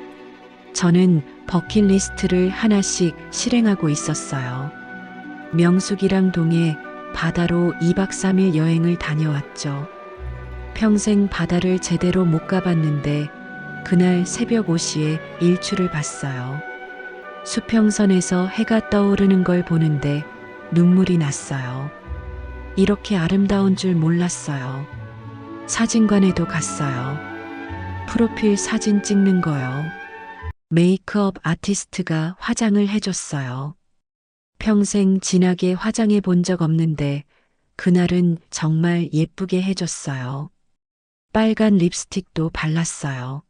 저는 버킷리스트를 하나씩 실행하고 있었어요. 명숙이랑 동해 바다로 2박 3일 여행을 다녀왔죠. 평생 바다를 제대로 못 가봤는데 그날 새벽 5시에 일출을 봤어요. 수평선에서 해가 떠오르는 걸 보는데 눈물이 났어요. 이렇게 아름다운 줄 몰랐어요. 사진관에도 갔어요. 프로필 사진 찍는 거요. 메이크업 아티스트가 화장을 해줬어요. 평생 진하게 화장해 본 적 없는데 그날은 정말 예쁘게 해줬어요. 빨간 립스틱도 발랐어요.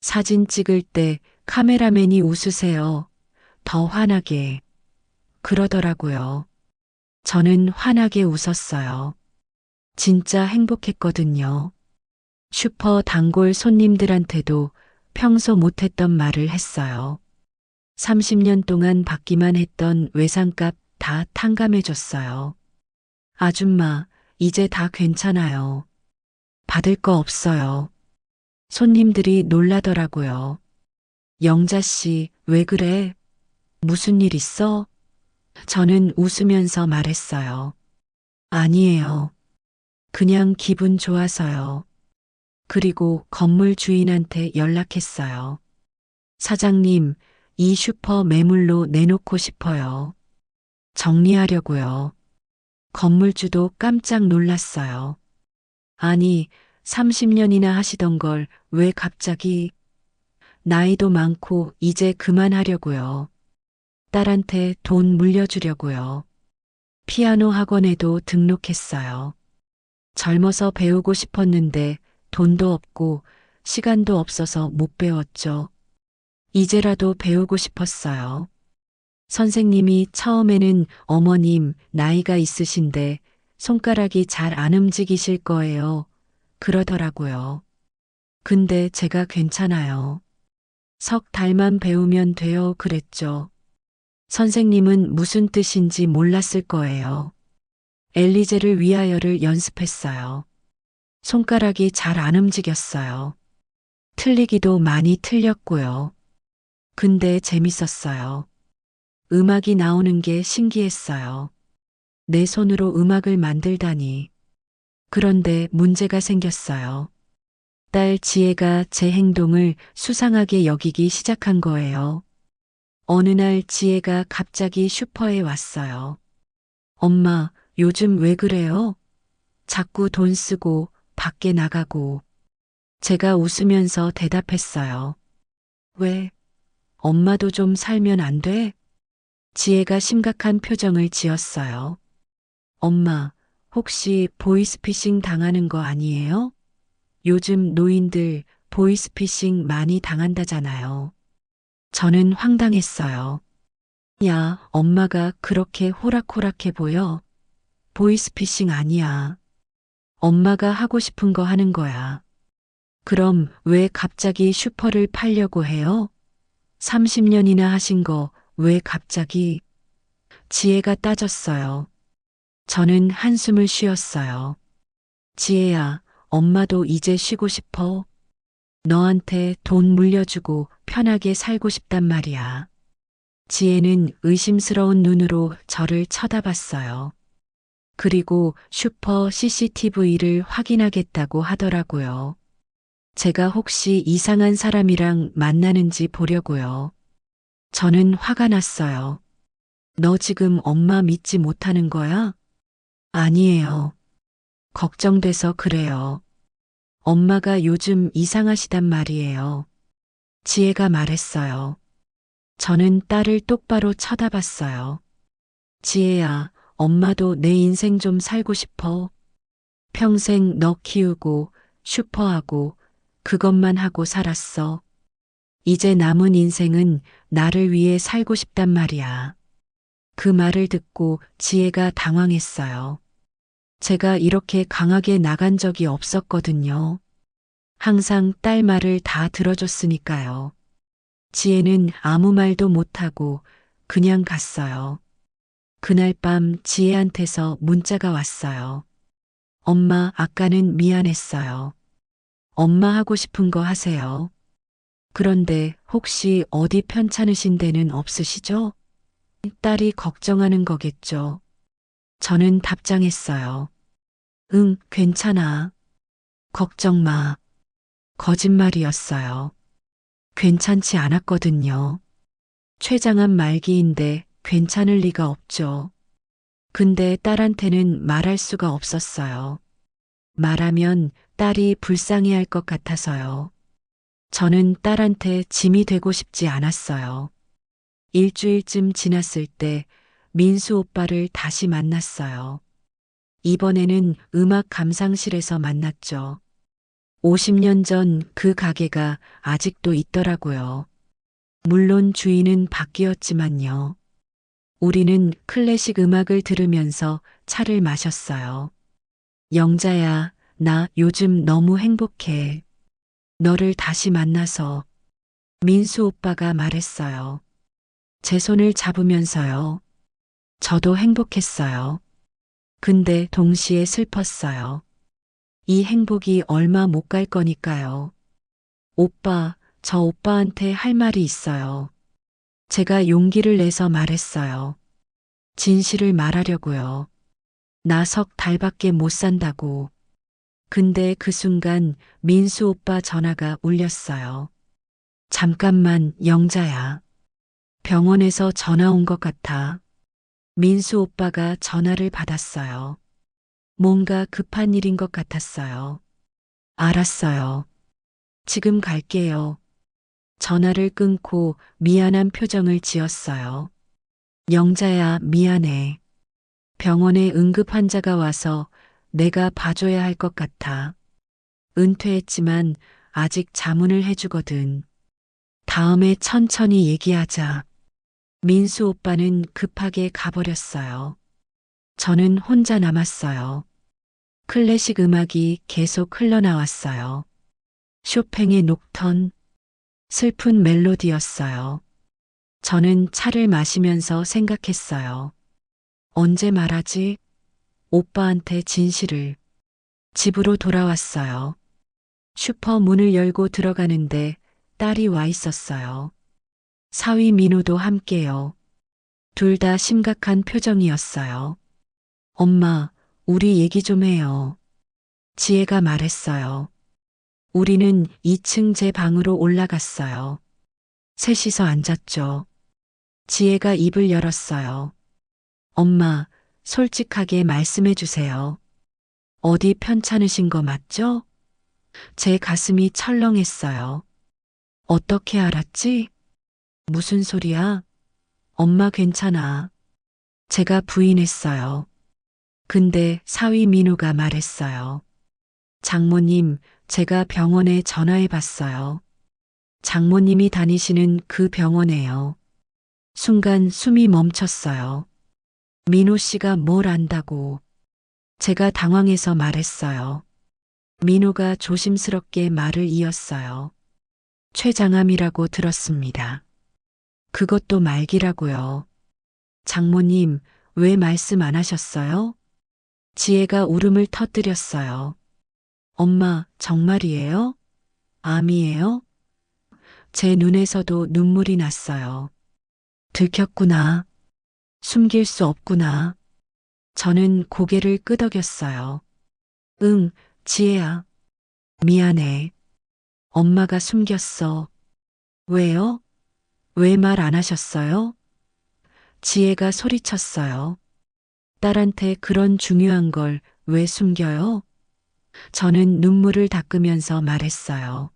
사진 찍을 때 카메라맨이 웃으세요. 더 환하게. 그러더라고요. 저는 환하게 웃었어요. 진짜 행복했거든요. 슈퍼 단골 손님들한테도 평소 못했던 말을 했어요. 30년 동안 받기만 했던 외상값 다 탕감해줬어요. 아줌마, 이제 다 괜찮아요. 받을 거 없어요. 손님들이 놀라더라고요. 영자 씨, 왜 그래? 무슨 일 있어? 저는 웃으면서 말했어요. 아니에요. 그냥 기분 좋아서요. 그리고 건물 주인한테 연락했어요. 사장님, 이 슈퍼 매물로 내놓고 싶어요. 정리하려고요. 건물주도 깜짝 놀랐어요. 아니, 30년이나 하시던 걸 왜 갑자기? 나이도 많고 이제 그만하려고요. 딸한테 돈 물려주려고요. 피아노 학원에도 등록했어요. 젊어서 배우고 싶었는데 돈도 없고 시간도 없어서 못 배웠죠. 이제라도 배우고 싶었어요. 선생님이 처음에는 어머님 나이가 있으신데 손가락이 잘 안 움직이실 거예요. 그러더라고요. 근데 제가 괜찮아요. 석 달만 배우면 돼요. 그랬죠. 선생님은 무슨 뜻인지 몰랐을 거예요. 엘리제를 위하여를 연습했어요. 손가락이 잘 안 움직였어요. 틀리기도 많이 틀렸고요. 근데 재밌었어요. 음악이 나오는 게 신기했어요. 내 손으로 음악을 만들다니. 그런데 문제가 생겼어요. 딸 지혜가 제 행동을 수상하게 여기기 시작한 거예요. 어느 날 지혜가 갑자기 슈퍼에 왔어요. 엄마, 요즘 왜 그래요? 자꾸 돈 쓰고 밖에 나가고. 제가 웃으면서 대답했어요. 왜? 엄마도 좀 살면 안 돼? 지혜가 심각한 표정을 지었어요. 엄마, 혹시 보이스피싱 당하는 거 아니에요? 요즘 노인들 보이스피싱 많이 당한다잖아요. 저는 황당했어요. 야, 엄마가 그렇게 호락호락해 보여? 보이스피싱 아니야. 엄마가 하고 싶은 거 하는 거야. 그럼 왜 갑자기 슈퍼를 팔려고 해요? 30년이나 하신 거 왜 갑자기? 지혜가 따졌어요. 저는 한숨을 쉬었어요. 지혜야, 엄마도 이제 쉬고 싶어. 너한테 돈 물려주고 편하게 살고 싶단 말이야. 지혜는 의심스러운 눈으로 저를 쳐다봤어요. 그리고 슈퍼 CCTV를 확인하겠다고 하더라고요. 제가 혹시 이상한 사람이랑 만나는지 보려고요. 저는 화가 났어요. 너 지금 엄마 믿지 못하는 거야? 아니에요. 걱정돼서 그래요. 엄마가 요즘 이상하시단 말이에요. 지혜가 말했어요. 저는 딸을 똑바로 쳐다봤어요. 지혜야, 엄마도 내 인생 좀 살고 싶어. 평생 너 키우고 슈퍼하고 그것만 하고 살았어. 이제 남은 인생은 나를 위해 살고 싶단 말이야. 그 말을 듣고 지혜가 당황했어요. 제가 이렇게 강하게 나간 적이 없었거든요. 항상 딸 말을 다 들어줬으니까요. 지혜는 아무 말도 못하고 그냥 갔어요. 그날 밤 지혜한테서 문자가 왔어요. 엄마, 아까는 미안했어요. 엄마 하고 싶은 거 하세요. 그런데 혹시 어디 편찮으신 데는 없으시죠? 딸이 걱정하는 거겠죠. 저는 답장했어요. 응, 괜찮아. 걱정 마. 거짓말이었어요. 괜찮지 않았거든요. 췌장암 말기인데 괜찮을 리가 없죠. 근데 딸한테는 말할 수가 없었어요. 말하면 딸이 불쌍해할 것 같아서요. 저는 딸한테 짐이 되고 싶지 않았어요. 일주일쯤 지났을 때 민수 오빠를 다시 만났어요. 이번에는 음악 감상실에서 만났죠. 50년 전 그 가게가 아직도 있더라고요. 물론 주인은 바뀌었지만요. 우리는 클래식 음악을 들으면서 차를 마셨어요. 영자야, 나 요즘 너무 행복해. 너를 다시 만나서. 민수 오빠가 말했어요. 제 손을 잡으면서요. 저도 행복했어요. 근데 동시에 슬펐어요. 이 행복이 얼마 못 갈 거니까요. 오빠, 저 오빠한테 할 말이 있어요. 제가 용기를 내서 말했어요. 진실을 말하려고요. 나 석 달밖에 못 산다고. 근데 그 순간 민수 오빠 전화가 울렸어요. 잠깐만, 영자야. 병원에서 전화 온 것 같아. 민수 오빠가 전화를 받았어요. 뭔가 급한 일인 것 같았어요. 알았어요. 지금 갈게요. 전화를 끊고 미안한 표정을 지었어요. 영자야, 미안해. 병원에 응급 환자가 와서 내가 봐줘야 할 것 같아. 은퇴했지만 아직 자문을 해주거든. 다음에 천천히 얘기하자. 민수 오빠는 급하게 가버렸어요. 저는 혼자 남았어요. 클래식 음악이 계속 흘러나왔어요. 쇼팽의 녹턴, 슬픈 멜로디였어요. 저는 차를 마시면서 생각했어요. 언제 말하지? 오빠한테 진실을. 집으로 돌아왔어요. 슈퍼 문을 열고 들어가는데 딸이 와 있었어요. 사위 민호도 함께요. 둘 다 심각한 표정이었어요. 엄마, 우리 얘기 좀 해요. 지혜가 말했어요. 우리는 2층 제 방으로 올라갔어요. 셋이서 앉았죠. 지혜가 입을 열었어요. 엄마, 솔직하게 말씀해 주세요. 어디 편찮으신 거 맞죠? 제 가슴이 철렁했어요. 어떻게 알았지? 무슨 소리야? 엄마 괜찮아. 제가 부인했어요. 근데 사위 민우가 말했어요. 장모님, 제가 병원에 전화해 봤어요. 장모님이 다니시는 그 병원에요. 순간 숨이 멈췄어요. 민호 씨가 뭘 안다고. 제가 당황해서 말했어요. 민호가 조심스럽게 말을 이었어요. 췌장암이라고 들었습니다. 그것도 말기라고요. 장모님, 왜 말씀 안 하셨어요? 지혜가 울음을 터뜨렸어요. 엄마, 정말이에요? 암이에요? 제 눈에서도 눈물이 났어요. 들켰구나. 숨길 수 없구나. 저는 고개를 끄덕였어요. 응, 지혜야. 미안해. 엄마가 숨겼어. 왜요? 왜 말 안 하셨어요? 지혜가 소리쳤어요. 딸한테 그런 중요한 걸 왜 숨겨요? 저는 눈물을 닦으면서 말했어요.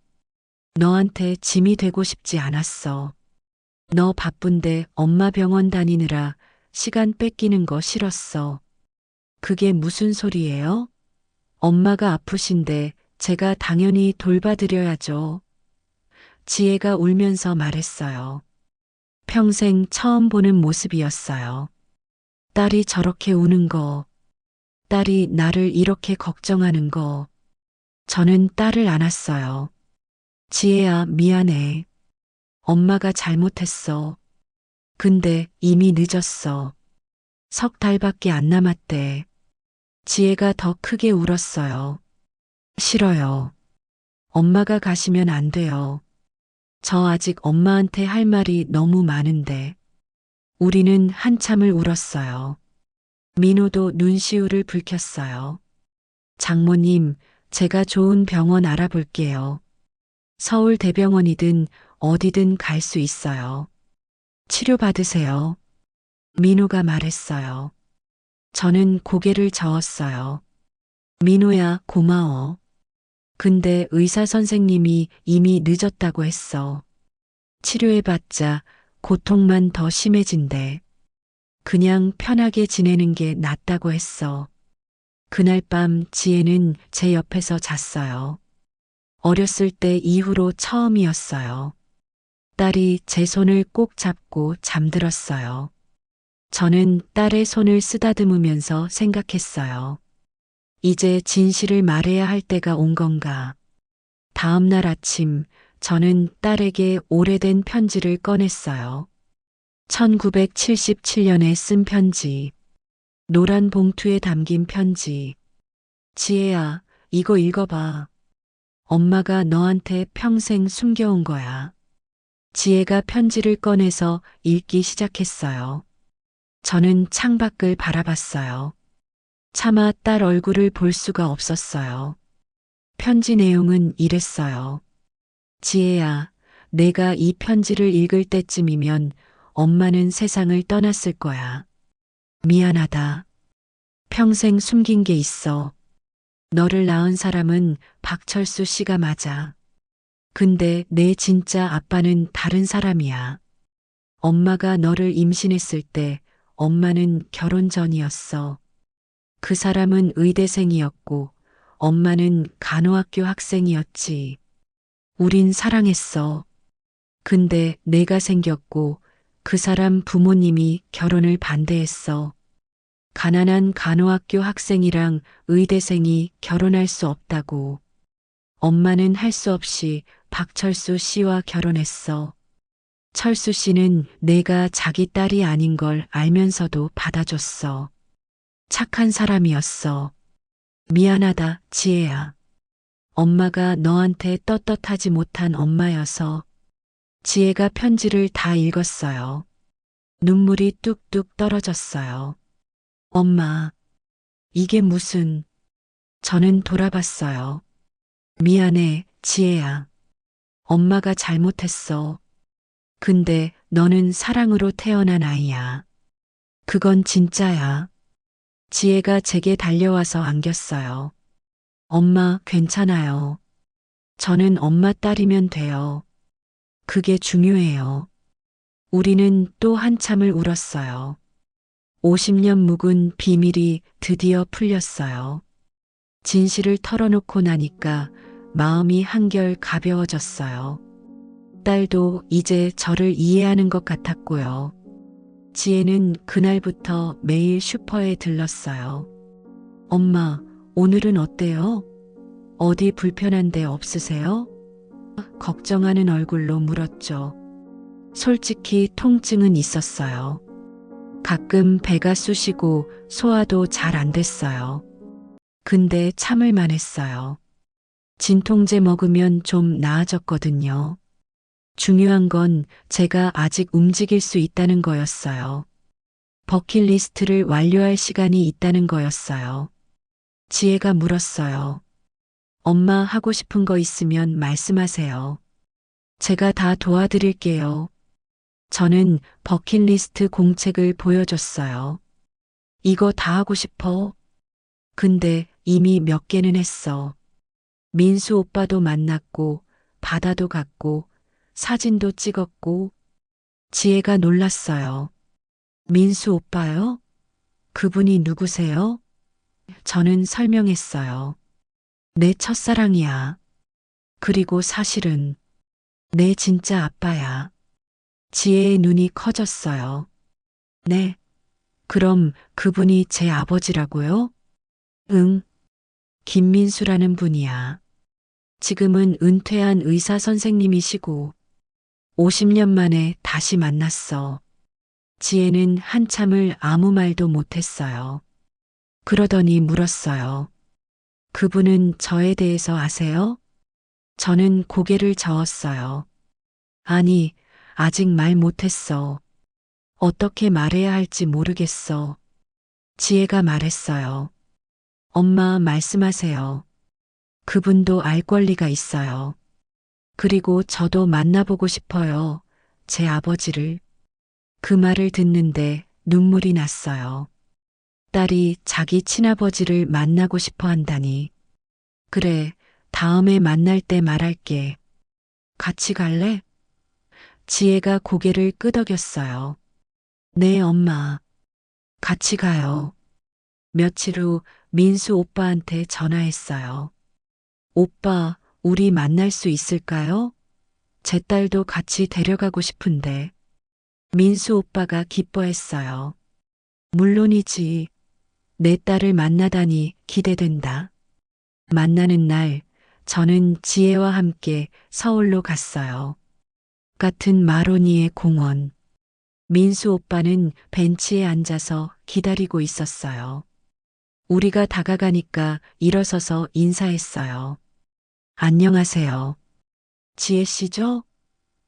너한테 짐이 되고 싶지 않았어. 너 바쁜데 엄마 병원 다니느라 시간 뺏기는 거 싫었어. 그게 무슨 소리예요? 엄마가 아프신데 제가 당연히 돌봐드려야죠. 지혜가 울면서 말했어요. 평생 처음 보는 모습이었어요. 딸이 저렇게 우는 거, 딸이 나를 이렇게 걱정하는 거. 저는 딸을 안았어요. 지혜야, 미안해. 엄마가 잘못했어. 근데 이미 늦었어. 석 달밖에 안 남았대. 지혜가 더 크게 울었어요. 싫어요. 엄마가 가시면 안 돼요. 저 아직 엄마한테 할 말이 너무 많은데. 우리는 한참을 울었어요. 민호도 눈시울을 붉혔어요. 장모님, 제가 좋은 병원 알아볼게요. 서울대병원이든 어디든 갈 수 있어요. 치료받으세요. 민호가 말했어요. 저는 고개를 저었어요. 민호야, 고마워. 근데 의사 선생님이 이미 늦었다고 했어. 치료해봤자 고통만 더 심해진대. 그냥 편하게 지내는 게 낫다고 했어. 그날 밤 지혜는 제 옆에서 잤어요. 어렸을 때 이후로 처음이었어요. 딸이 제 손을 꼭 잡고 잠들었어요. 저는 딸의 손을 쓰다듬으면서 생각했어요. 이제 진실을 말해야 할 때가 온 건가. 다음 날 아침, 저는 딸에게 오래된 편지를 꺼냈어요. 1977년에 쓴 편지. 노란 봉투에 담긴 편지. 지혜야, 이거 읽어봐. 엄마가 너한테 평생 숨겨온 거야. 지혜가 편지를 꺼내서 읽기 시작했어요. 저는 창밖을 바라봤어요. 차마 딸 얼굴을 볼 수가 없었어요. 편지 내용은 이랬어요. 지혜야, 내가 이 편지를 읽을 때쯤이면 엄마는 세상을 떠났을 거야. 미안하다. 평생 숨긴 게 있어. 너를 낳은 사람은 박철수 씨가 맞아. 근데 내 진짜 아빠는 다른 사람이야. 엄마가 너를 임신했을 때 엄마는 결혼 전이었어. 그 사람은 의대생이었고 엄마는 간호학교 학생이었지. 우린 사랑했어. 근데 내가 생겼고 그 사람 부모님이 결혼을 반대했어. 가난한 간호학교 학생이랑 의대생이 결혼할 수 없다고. 엄마는 할 수 없이 박철수 씨와 결혼했어. 철수 씨는 내가 자기 딸이 아닌 걸 알면서도 받아줬어. 착한 사람이었어. 미안하다, 지혜야. 엄마가 너한테 떳떳하지 못한 엄마여서. 지혜가 편지를 다 읽었어요. 눈물이 뚝뚝 떨어졌어요. 엄마, 이게 무슨... 저는 돌아봤어요. 미안해, 지혜야. 엄마가 잘못했어. 근데 너는 사랑으로 태어난 아이야. 그건 진짜야. 지혜가 제게 달려와서 안겼어요. 엄마, 괜찮아요. 저는 엄마 딸이면 돼요. 그게 중요해요. 우리는 또 한참을 울었어요. 50년 묵은 비밀이 드디어 풀렸어요. 진실을 털어놓고 나니까 마음이 한결 가벼워졌어요. 딸도 이제 저를 이해하는 것 같았고요. 지혜는 그날부터 매일 슈퍼에 들렀어요. 엄마, 오늘은 어때요? 어디 불편한 데 없으세요? 걱정하는 얼굴로 물었죠. 솔직히 통증은 있었어요. 가끔 배가 쑤시고 소화도 잘 안 됐어요. 근데 참을 만했어요. 진통제 먹으면 좀 나아졌거든요. 중요한 건 제가 아직 움직일 수 있다는 거였어요. 버킷리스트를 완료할 시간이 있다는 거였어요. 지혜가 물었어요. 엄마 하고 싶은 거 있으면 말씀하세요. 제가 다 도와드릴게요. 저는 버킷리스트 공책을 보여줬어요. 이거 다 하고 싶어. 근데 이미 몇 개는 했어. 민수 오빠도 만났고, 바다도 갔고, 사진도 찍었고, 지혜가 놀랐어요. 민수 오빠요? 그분이 누구세요? 저는 설명했어요. 내 첫사랑이야. 그리고 사실은 내 진짜 아빠야. 지혜의 눈이 커졌어요. 네. 그럼 그분이 제 아버지라고요? 응. 김민수라는 분이야. 지금은 은퇴한 의사 선생님이시고 50년 만에 다시 만났어. 지혜는 한참을 아무 말도 못했어요. 그러더니 물었어요. 그분은 저에 대해서 아세요? 저는 고개를 저었어요. 아니, 아직 말 못했어. 어떻게 말해야 할지 모르겠어. 지혜가 말했어요. 엄마 말씀하세요. 그분도 알 권리가 있어요. 그리고 저도 만나보고 싶어요. 제 아버지를. 그 말을 듣는데 눈물이 났어요. 딸이 자기 친아버지를 만나고 싶어 한다니. 그래, 다음에 만날 때 말할게. 같이 갈래? 지혜가 고개를 끄덕였어요. 네, 엄마. 같이 가요. 며칠 후 민수 오빠한테 전화했어요. 오빠, 우리 만날 수 있을까요? 제 딸도 같이 데려가고 싶은데. 민수 오빠가 기뻐했어요. 물론이지. 내 딸을 만나다니 기대된다. 만나는 날, 저는 지혜와 함께 서울로 갔어요. 같은 마로니에 공원. 민수 오빠는 벤치에 앉아서 기다리고 있었어요. 우리가 다가가니까 일어서서 인사했어요. 안녕하세요. 지혜 씨죠?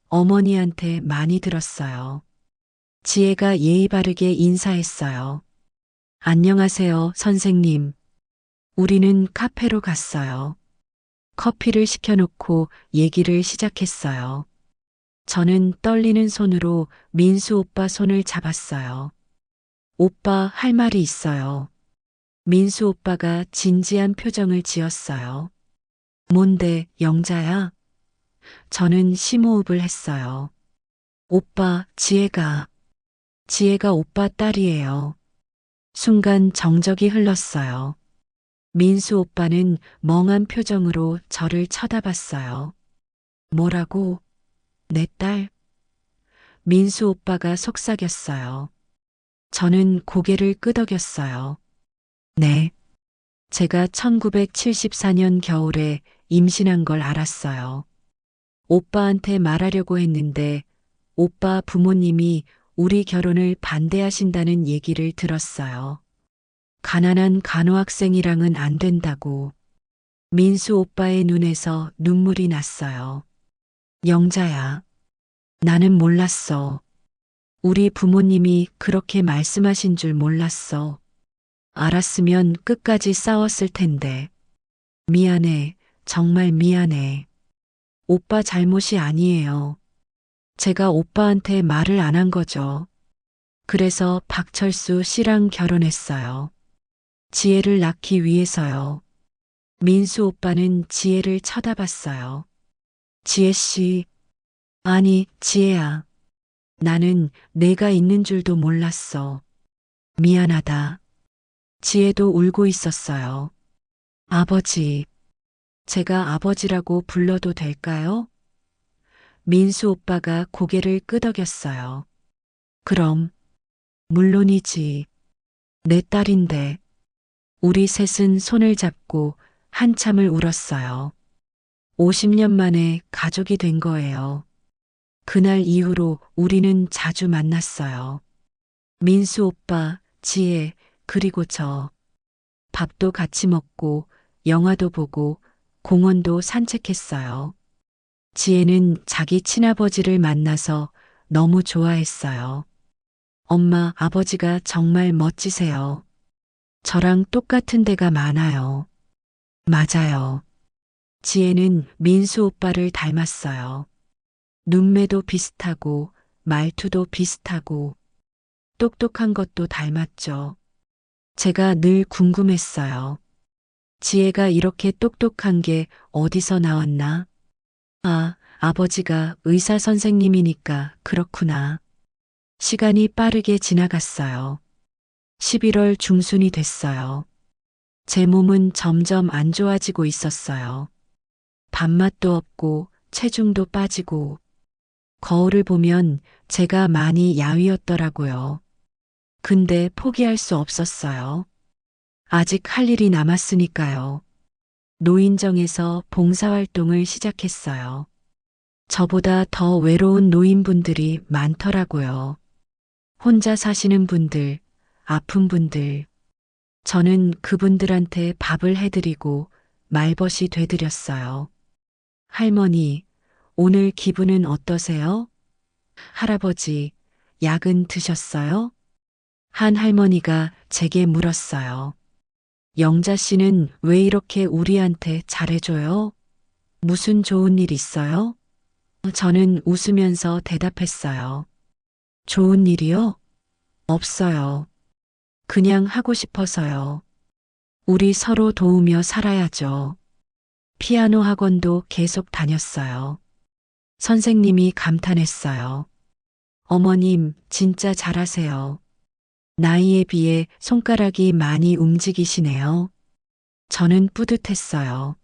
어머니한테 많이 들었어요. 지혜가 예의 바르게 인사했어요. 안녕하세요, 선생님. 우리는 카페로 갔어요. 커피를 시켜놓고 얘기를 시작했어요. 저는 떨리는 손으로 민수 오빠 손을 잡았어요. 오빠 할 말이 있어요. 민수 오빠가 진지한 표정을 지었어요. 뭔데, 영자야? 저는 심호흡을 했어요. 오빠, 지혜가 오빠 딸이에요. 순간 정적이 흘렀어요. 민수 오빠는 멍한 표정으로 저를 쳐다봤어요. 뭐라고? 내 딸? 민수 오빠가 속삭였어요. 저는 고개를 끄덕였어요. 네. 제가 1974년 겨울에 임신한 걸 알았어요. 오빠한테 말하려고 했는데 오빠 부모님이 우리 결혼을 반대하신다는 얘기를 들었어요. 가난한 간호학생이랑은 안 된다고. 민수 오빠의 눈에서 눈물이 났어요. 영자야, 나는 몰랐어. 우리 부모님이 그렇게 말씀하신 줄 몰랐어. 알았으면 끝까지 싸웠을 텐데. 미안해, 정말 미안해. 오빠 잘못이 아니에요. 제가 오빠한테 말을 안 한 거죠. 그래서 박철수 씨랑 결혼했어요. 지혜를 낳기 위해서요. 민수 오빠는 지혜를 쳐다봤어요. 지혜 씨, 아니, 지혜야. 나는 내가 있는 줄도 몰랐어. 미안하다. 지혜도 울고 있었어요. 아버지, 제가 아버지라고 불러도 될까요? 민수 오빠가 고개를 끄덕였어요. 그럼, 물론이지. 내 딸인데. 우리 셋은 손을 잡고 한참을 울었어요. 50년 만에 가족이 된 거예요. 그날 이후로 우리는 자주 만났어요. 민수 오빠, 지혜, 그리고 저. 밥도 같이 먹고, 영화도 보고, 공원도 산책했어요. 지혜는 자기 친아버지를 만나서 너무 좋아했어요. 엄마, 아버지가 정말 멋지세요. 저랑 똑같은 데가 많아요. 맞아요. 지혜는 민수 오빠를 닮았어요. 눈매도 비슷하고, 말투도 비슷하고, 똑똑한 것도 닮았죠. 제가 늘 궁금했어요. 지혜가 이렇게 똑똑한 게 어디서 나왔나? 아, 아버지가 의사 선생님이니까 그렇구나. 시간이 빠르게 지나갔어요. 11월 중순이 됐어요. 제 몸은 점점 안 좋아지고 있었어요. 밥맛도 없고 체중도 빠지고 거울을 보면 제가 많이 야위었더라고요. 근데 포기할 수 없었어요. 아직 할 일이 남았으니까요. 노인정에서 봉사활동을 시작했어요. 저보다 더 외로운 노인분들이 많더라고요. 혼자 사시는 분들, 아픈 분들. 저는 그분들한테 밥을 해드리고 말벗이 되드렸어요. 할머니, 오늘 기분은 어떠세요? 할아버지, 약은 드셨어요? 한 할머니가 제게 물었어요. 영자 씨는 왜 이렇게 우리한테 잘해줘요? 무슨 좋은 일 있어요? 저는 웃으면서 대답했어요. 좋은 일이요? 없어요. 그냥 하고 싶어서요. 우리 서로 도우며 살아야죠. 피아노 학원도 계속 다녔어요. 선생님이 감탄했어요. 어머님, 진짜 잘하세요. 나이에 비해 손가락이 많이 움직이시네요. 저는 뿌듯했어요.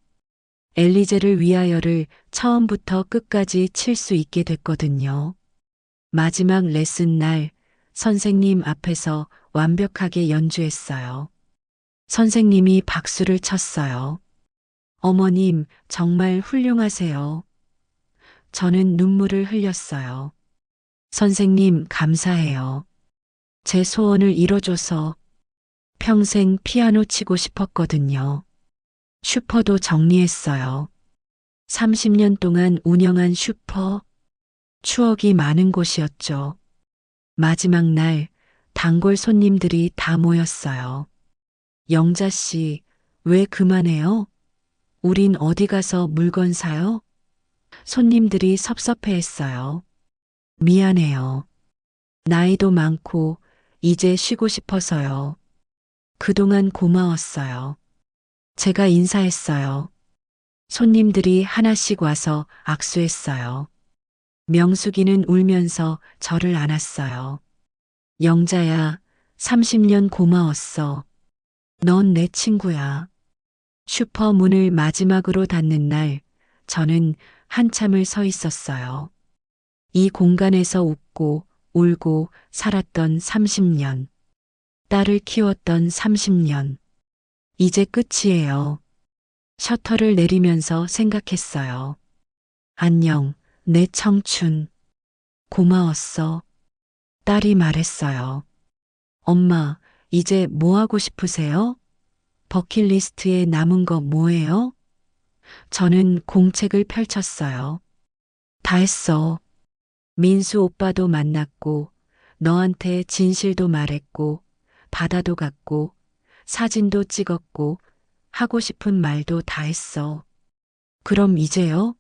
엘리제를 위하여를 처음부터 끝까지 칠 수 있게 됐거든요. 마지막 레슨 날 선생님 앞에서 완벽하게 연주했어요. 선생님이 박수를 쳤어요. 어머님, 정말 훌륭하세요. 저는 눈물을 흘렸어요. 선생님, 감사해요. 제 소원을 이뤄줘서 평생 피아노 치고 싶었거든요. 슈퍼도 정리했어요. 30년 동안 운영한 슈퍼, 추억이 많은 곳이었죠. 마지막 날 단골 손님들이 다 모였어요. 영자 씨, 왜 그만해요? 우린 어디 가서 물건 사요? 손님들이 섭섭해했어요. 미안해요. 나이도 많고 이제 쉬고 싶어서요. 그동안 고마웠어요. 제가 인사했어요. 손님들이 하나씩 와서 악수했어요. 명숙이는 울면서 저를 안았어요. 영자야, 30년 고마웠어. 넌 내 친구야. 슈퍼 문을 마지막으로 닫는 날, 저는 한참을 서 있었어요. 이 공간에서 웃고 울고 살았던 30년. 딸을 키웠던 30년. 이제 끝이에요. 셔터를 내리면서 생각했어요. 안녕, 내 청춘. 고마웠어. 딸이 말했어요. 엄마, 이제 뭐 하고 싶으세요? 버킷리스트에 남은 거 뭐예요? 저는 공책을 펼쳤어요. 다 했어. 민수 오빠도 만났고, 너한테 진실도 말했고, 바다도 갔고, 사진도 찍었고, 하고 싶은 말도 다 했어. 그럼 이제요?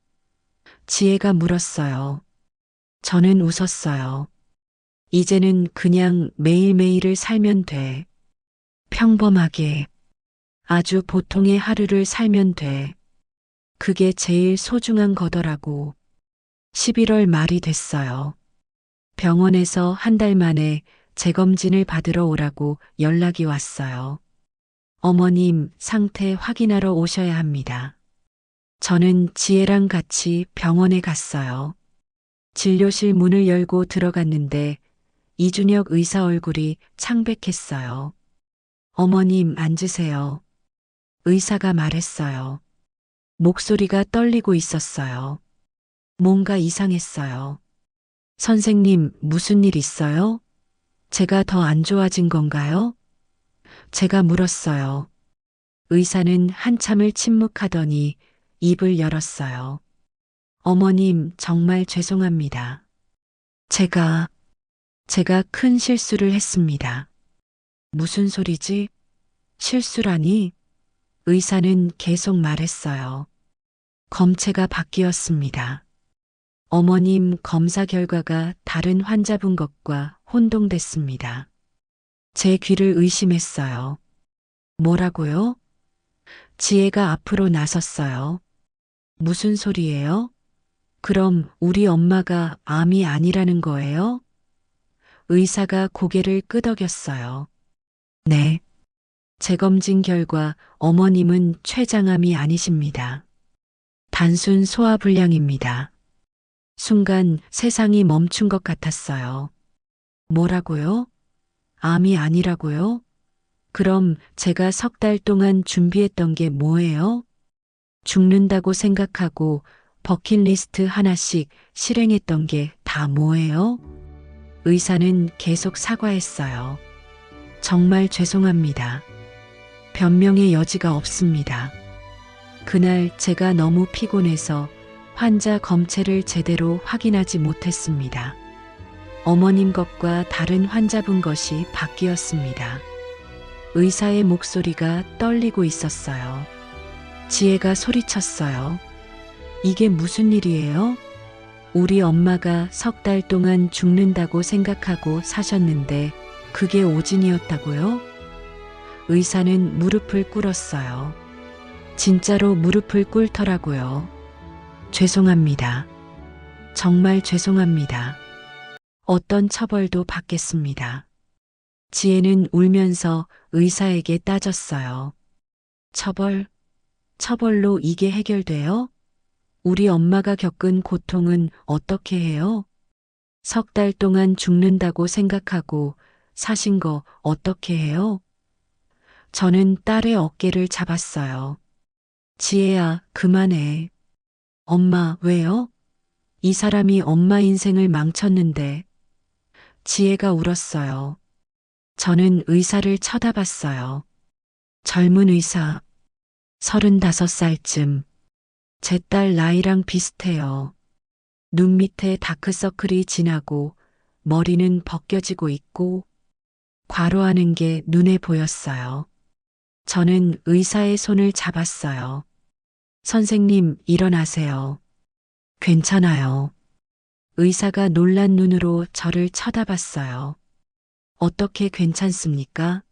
지혜가 물었어요. 저는 웃었어요. 이제는 그냥 매일매일을 살면 돼. 평범하게. 아주 보통의 하루를 살면 돼. 그게 제일 소중한 거더라고. 11월 말이 됐어요. 병원에서 한 달 만에 재검진을 받으러 오라고 연락이 왔어요. 어머님 상태 확인하러 오셔야 합니다. 저는 지혜랑 같이 병원에 갔어요. 진료실 문을 열고 들어갔는데 이준혁 의사 얼굴이 창백했어요. 어머님 앉으세요. 의사가 말했어요. 목소리가 떨리고 있었어요. 뭔가 이상했어요. 선생님, 무슨 일 있어요? 제가 더 안 좋아진 건가요? 제가 물었어요. 의사는 한참을 침묵하더니 입을 열었어요. 어머님, 정말 죄송합니다. 제가 큰 실수를 했습니다. 무슨 소리지? 실수라니? 의사는 계속 말했어요. 검체가 바뀌었습니다. 어머님 검사 결과가 다른 환자분 것과 혼동됐습니다. 제 귀를 의심했어요. 뭐라고요? 지혜가 앞으로 나섰어요. 무슨 소리예요? 그럼 우리 엄마가 암이 아니라는 거예요? 의사가 고개를 끄덕였어요. 네. 재검진 결과 어머님은 췌장암이 아니십니다. 단순 소화불량입니다. 순간 세상이 멈춘 것 같았어요. 뭐라고요? 암이 아니라고요? 그럼 제가 석 달 동안 준비했던 게 뭐예요? 죽는다고 생각하고 버킷리스트 하나씩 실행했던 게 다 뭐예요? 의사는 계속 사과했어요. 정말 죄송합니다. 변명의 여지가 없습니다. 그날 제가 너무 피곤해서 환자 검체를 제대로 확인하지 못했습니다. 어머님 것과 다른 환자분 것이 바뀌었습니다. 의사의 목소리가 떨리고 있었어요. 지혜가 소리쳤어요. 이게 무슨 일이에요? 우리 엄마가 석 달 동안 죽는다고 생각하고 사셨는데 그게 오진이었다고요? 의사는 무릎을 꿇었어요. 진짜로 무릎을 꿇더라고요. 죄송합니다. 정말 죄송합니다. 어떤 처벌도 받겠습니다. 지혜는 울면서 의사에게 따졌어요. 처벌, 처벌로 이게 해결돼요? 우리 엄마가 겪은 고통은 어떻게 해요? 석 달 동안 죽는다고 생각하고 사신 거 어떻게 해요? 저는 딸의 어깨를 잡았어요. 지혜야, 그만해. 엄마, 왜요? 이 사람이 엄마 인생을 망쳤는데. 지혜가 울었어요. 저는 의사를 쳐다봤어요. 젊은 의사, 35살쯤. 제 딸 나이랑 비슷해요. 눈 밑에 다크서클이 진하고 머리는 벗겨지고 있고 과로하는 게 눈에 보였어요. 저는 의사의 손을 잡았어요. 선생님, 일어나세요. 괜찮아요. 의사가 놀란 눈으로 저를 쳐다봤어요. 어떻게 괜찮습니까?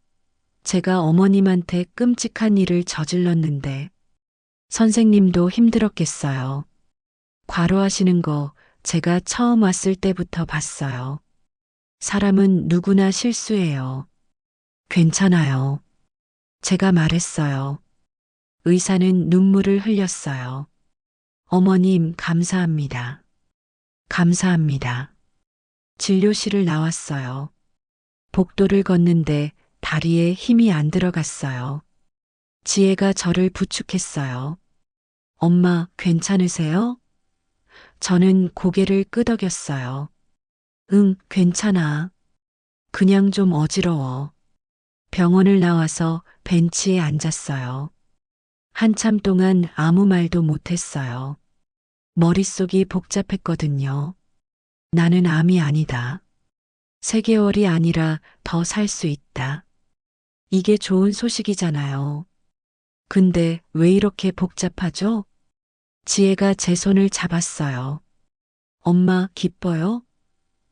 제가 어머님한테 끔찍한 일을 저질렀는데 선생님도 힘들었겠어요. 과로하시는 거 제가 처음 왔을 때부터 봤어요. 사람은 누구나 실수해요. 괜찮아요. 제가 말했어요. 의사는 눈물을 흘렸어요. 어머님, 감사합니다. 감사합니다. 진료실을 나왔어요. 복도를 걷는데 다리에 힘이 안 들어갔어요. 지혜가 저를 부축했어요. 엄마, 괜찮으세요? 저는 고개를 끄덕였어요. 응, 괜찮아. 그냥 좀 어지러워. 병원을 나와서 벤치에 앉았어요. 한참 동안 아무 말도 못했어요. 머릿속이 복잡했거든요. 나는 암이 아니다. 3개월이 아니라 더 살 수 있다. 이게 좋은 소식이잖아요. 근데 왜 이렇게 복잡하죠? 지혜가 제 손을 잡았어요. 엄마, 기뻐요?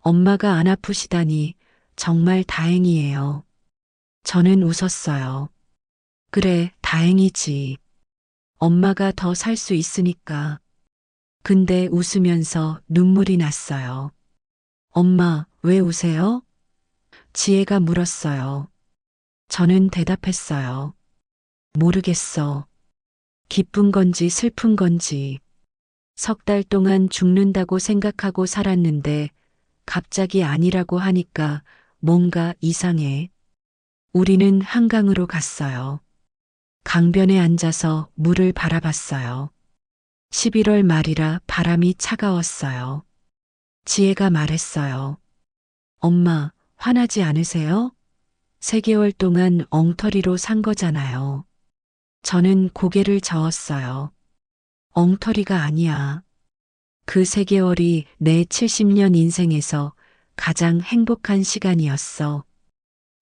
엄마가 안 아프시다니 정말 다행이에요. 저는 웃었어요. 그래, 다행이지. 엄마가 더 살 수 있으니까. 근데 웃으면서 눈물이 났어요. 엄마, 왜 우세요? 지혜가 물었어요. 저는 대답했어요. 모르겠어. 기쁜 건지 슬픈 건지. 3달 동안 죽는다고 생각하고 살았는데 갑자기 아니라고 하니까 뭔가 이상해. 우리는 한강으로 갔어요. 강변에 앉아서 물을 바라봤어요. 11월 말이라 바람이 차가웠어요. 지혜가 말했어요. 엄마, 화나지 않으세요? 3개월 동안 엉터리로 산 거잖아요. 저는 고개를 저었어요. 엉터리가 아니야. 그 3개월이 내 70년 인생에서 가장 행복한 시간이었어.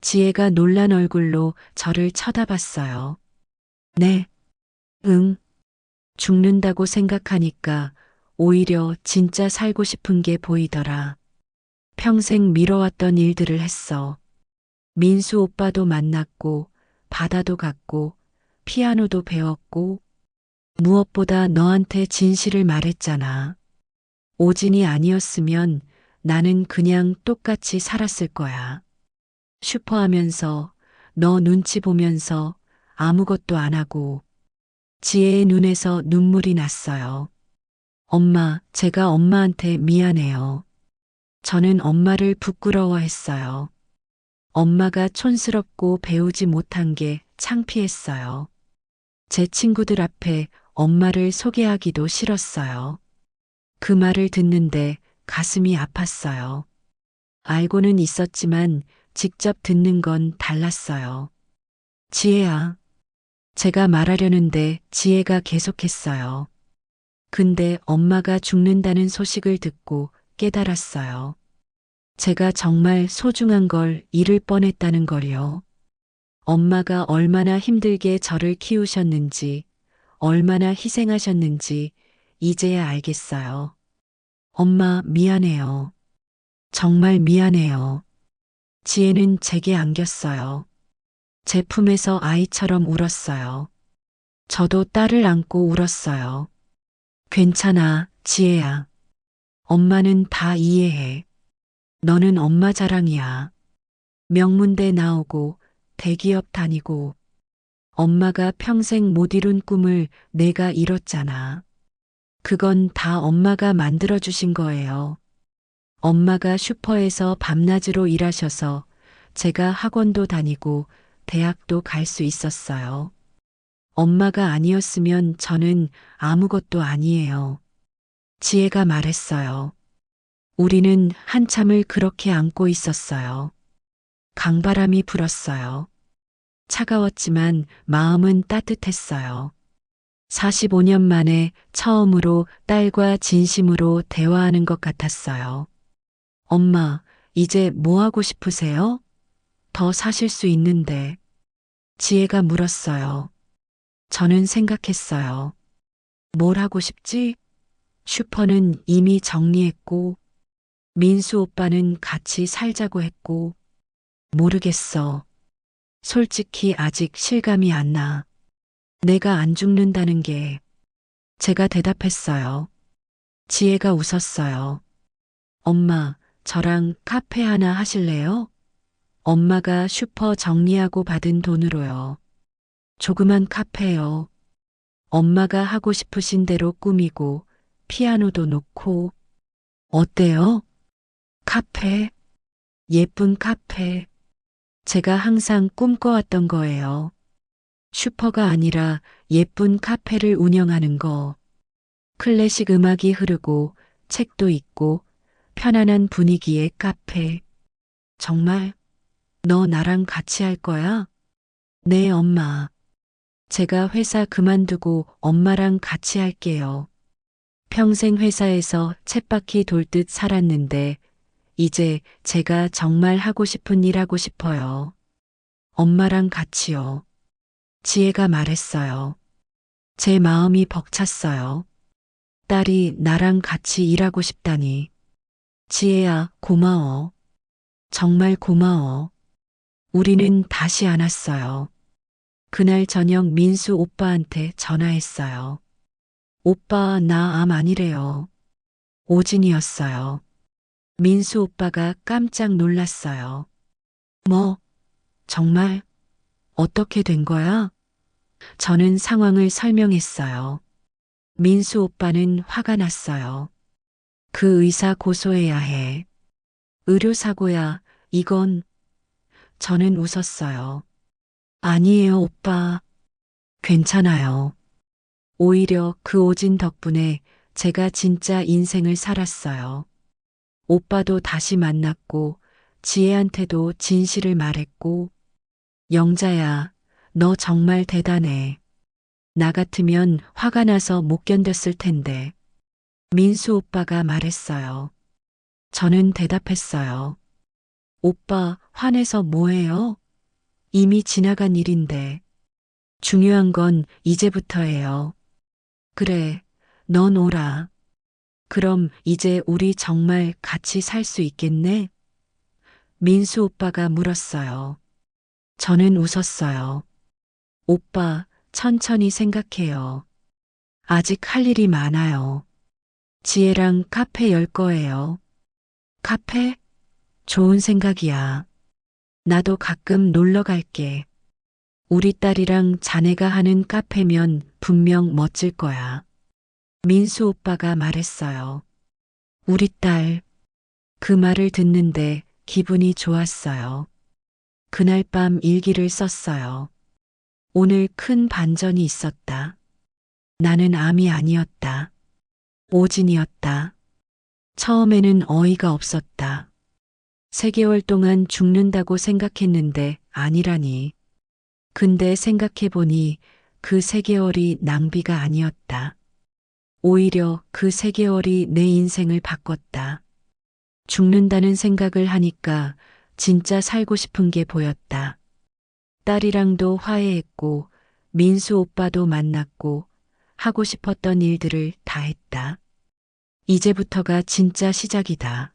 지혜가 놀란 얼굴로 저를 쳐다봤어요. 네, 응. 죽는다고 생각하니까 오히려 진짜 살고 싶은 게 보이더라. 평생 미뤄왔던 일들을 했어. 민수 오빠도 만났고, 바다도 갔고, 피아노도 배웠고, 무엇보다 너한테 진실을 말했잖아. 오진이 아니었으면 나는 그냥 똑같이 살았을 거야. 슈퍼하면서, 너 눈치 보면서 아무것도 안 하고, 지혜의 눈에서 눈물이 났어요. 엄마, 제가 엄마한테 미안해요. 저는 엄마를 부끄러워했어요. 엄마가 촌스럽고 배우지 못한 게 창피했어요. 제 친구들 앞에 엄마를 소개하기도 싫었어요. 그 말을 듣는데 가슴이 아팠어요. 알고는 있었지만 직접 듣는 건 달랐어요. 지혜야. 제가 말하려는데 지혜가 계속했어요. 근데 엄마가 죽는다는 소식을 듣고 깨달았어요. 제가 정말 소중한 걸 잃을 뻔했다는 걸요. 엄마가 얼마나 힘들게 저를 키우셨는지, 얼마나 희생하셨는지 이제야 알겠어요. 엄마, 미안해요. 정말 미안해요. 지혜는 제게 안겼어요. 제 품에서 아이처럼 울었어요. 저도 딸을 안고 울었어요. 괜찮아, 지혜야. 엄마는 다 이해해. 너는 엄마 자랑이야. 명문대 나오고 대기업 다니고 엄마가 평생 못 이룬 꿈을 내가 이뤘잖아. 그건 다 엄마가 만들어주신 거예요. 엄마가 슈퍼에서 밤낮으로 일하셔서 제가 학원도 다니고 대학도 갈 수 있었어요. 엄마가 아니었으면 저는 아무것도 아니에요. 지혜가 말했어요. 우리는 한참을 그렇게 안고 있었어요. 강바람이 불었어요. 차가웠지만 마음은 따뜻했어요. 45년 만에 처음으로 딸과 진심으로 대화하는 것 같았어요. 엄마, 이제 뭐 하고 싶으세요? 더 사실 수 있는데. 지혜가 물었어요. 저는 생각했어요. 뭘 하고 싶지? 슈퍼는 이미 정리했고, 민수 오빠는 같이 살자고 했고, 모르겠어. 솔직히 아직 실감이 안 나. 내가 안 죽는다는 게. 제가 대답했어요. 지혜가 웃었어요. 엄마, 저랑 카페 하나 하실래요? 엄마가 슈퍼 정리하고 받은 돈으로요. 조그만 카페요. 엄마가 하고 싶으신 대로 꾸미고 피아노도 놓고. 어때요? 카페? 예쁜 카페. 제가 항상 꿈꿔왔던 거예요. 슈퍼가 아니라 예쁜 카페를 운영하는 거. 클래식 음악이 흐르고 책도 있고 편안한 분위기의 카페. 정말 너 나랑 같이 할 거야? 네, 엄마. 제가 회사 그만두고 엄마랑 같이 할게요. 평생 회사에서 쳇바퀴 돌듯 살았는데 이제 제가 정말 하고 싶은 일 하고 싶어요. 엄마랑 같이요. 지혜가 말했어요. 제 마음이 벅찼어요. 딸이 나랑 같이 일하고 싶다니. 지혜야, 고마워. 정말 고마워. 우리는 다시 안았어요. 그날 저녁 민수 오빠한테 전화했어요. 오빠, 나 암 아니래요. 오진이었어요. 민수 오빠가 깜짝 놀랐어요. 뭐, 정말? 어떻게 된 거야? 저는 상황을 설명했어요. 민수 오빠는 화가 났어요. 그 의사 고소해야 해. 의료사고야, 이건. 저는 웃었어요. 아니에요, 오빠. 괜찮아요. 오히려 그 오진 덕분에 제가 진짜 인생을 살았어요. 오빠도 다시 만났고, 지혜한테도 진실을 말했고, 영자야, 너 정말 대단해. 나 같으면 화가 나서 못 견뎠을 텐데. 민수 오빠가 말했어요. 저는 대답했어요. 오빠, 화내서 뭐해요? 이미 지나간 일인데. 중요한 건 이제부터예요. 그래, 넌 오라. 그럼 이제 우리 정말 같이 살 수 있겠네? 민수 오빠가 물었어요. 저는 웃었어요. 오빠, 천천히 생각해요. 아직 할 일이 많아요. 지혜랑 카페 열 거예요. 카페? 좋은 생각이야. 나도 가끔 놀러 갈게. 우리 딸이랑 자네가 하는 카페면 분명 멋질 거야. 민수 오빠가 말했어요. 우리 딸. 그 말을 듣는데 기분이 좋았어요. 그날 밤 일기를 썼어요. 오늘 큰 반전이 있었다. 나는 암이 아니었다. 오진이었다. 처음에는 어이가 없었다. 3개월 동안 죽는다고 생각했는데 아니라니. 근데 생각해보니 그 3개월이 낭비가 아니었다. 오히려 그 3개월이 내 인생을 바꿨다. 죽는다는 생각을 하니까 진짜 살고 싶은 게 보였다. 딸이랑도 화해했고, 민수 오빠도 만났고, 하고 싶었던 일들을 다 했다. 이제부터가 진짜 시작이다.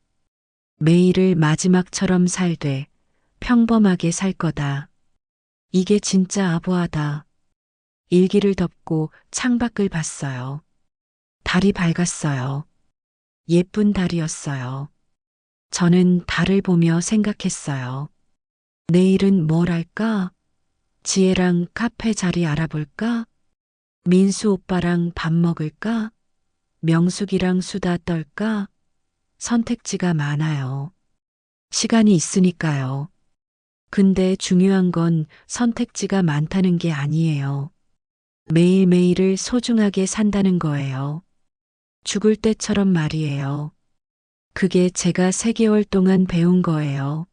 매일을 마지막처럼 살되 평범하게 살 거다. 이게 진짜 아부하다. 일기를 덮고 창밖을 봤어요. 달이 밝았어요. 예쁜 달이었어요. 저는 달을 보며 생각했어요. 내일은 뭘 할까? 지혜랑 카페 자리 알아볼까? 민수 오빠랑 밥 먹을까? 명숙이랑 수다 떨까? 선택지가 많아요. 시간이 있으니까요. 근데 중요한 건 선택지가 많다는 게 아니에요. 매일매일을 소중하게 산다는 거예요. 죽을 때처럼 말이에요. 그게 제가 3개월 동안 배운 거예요.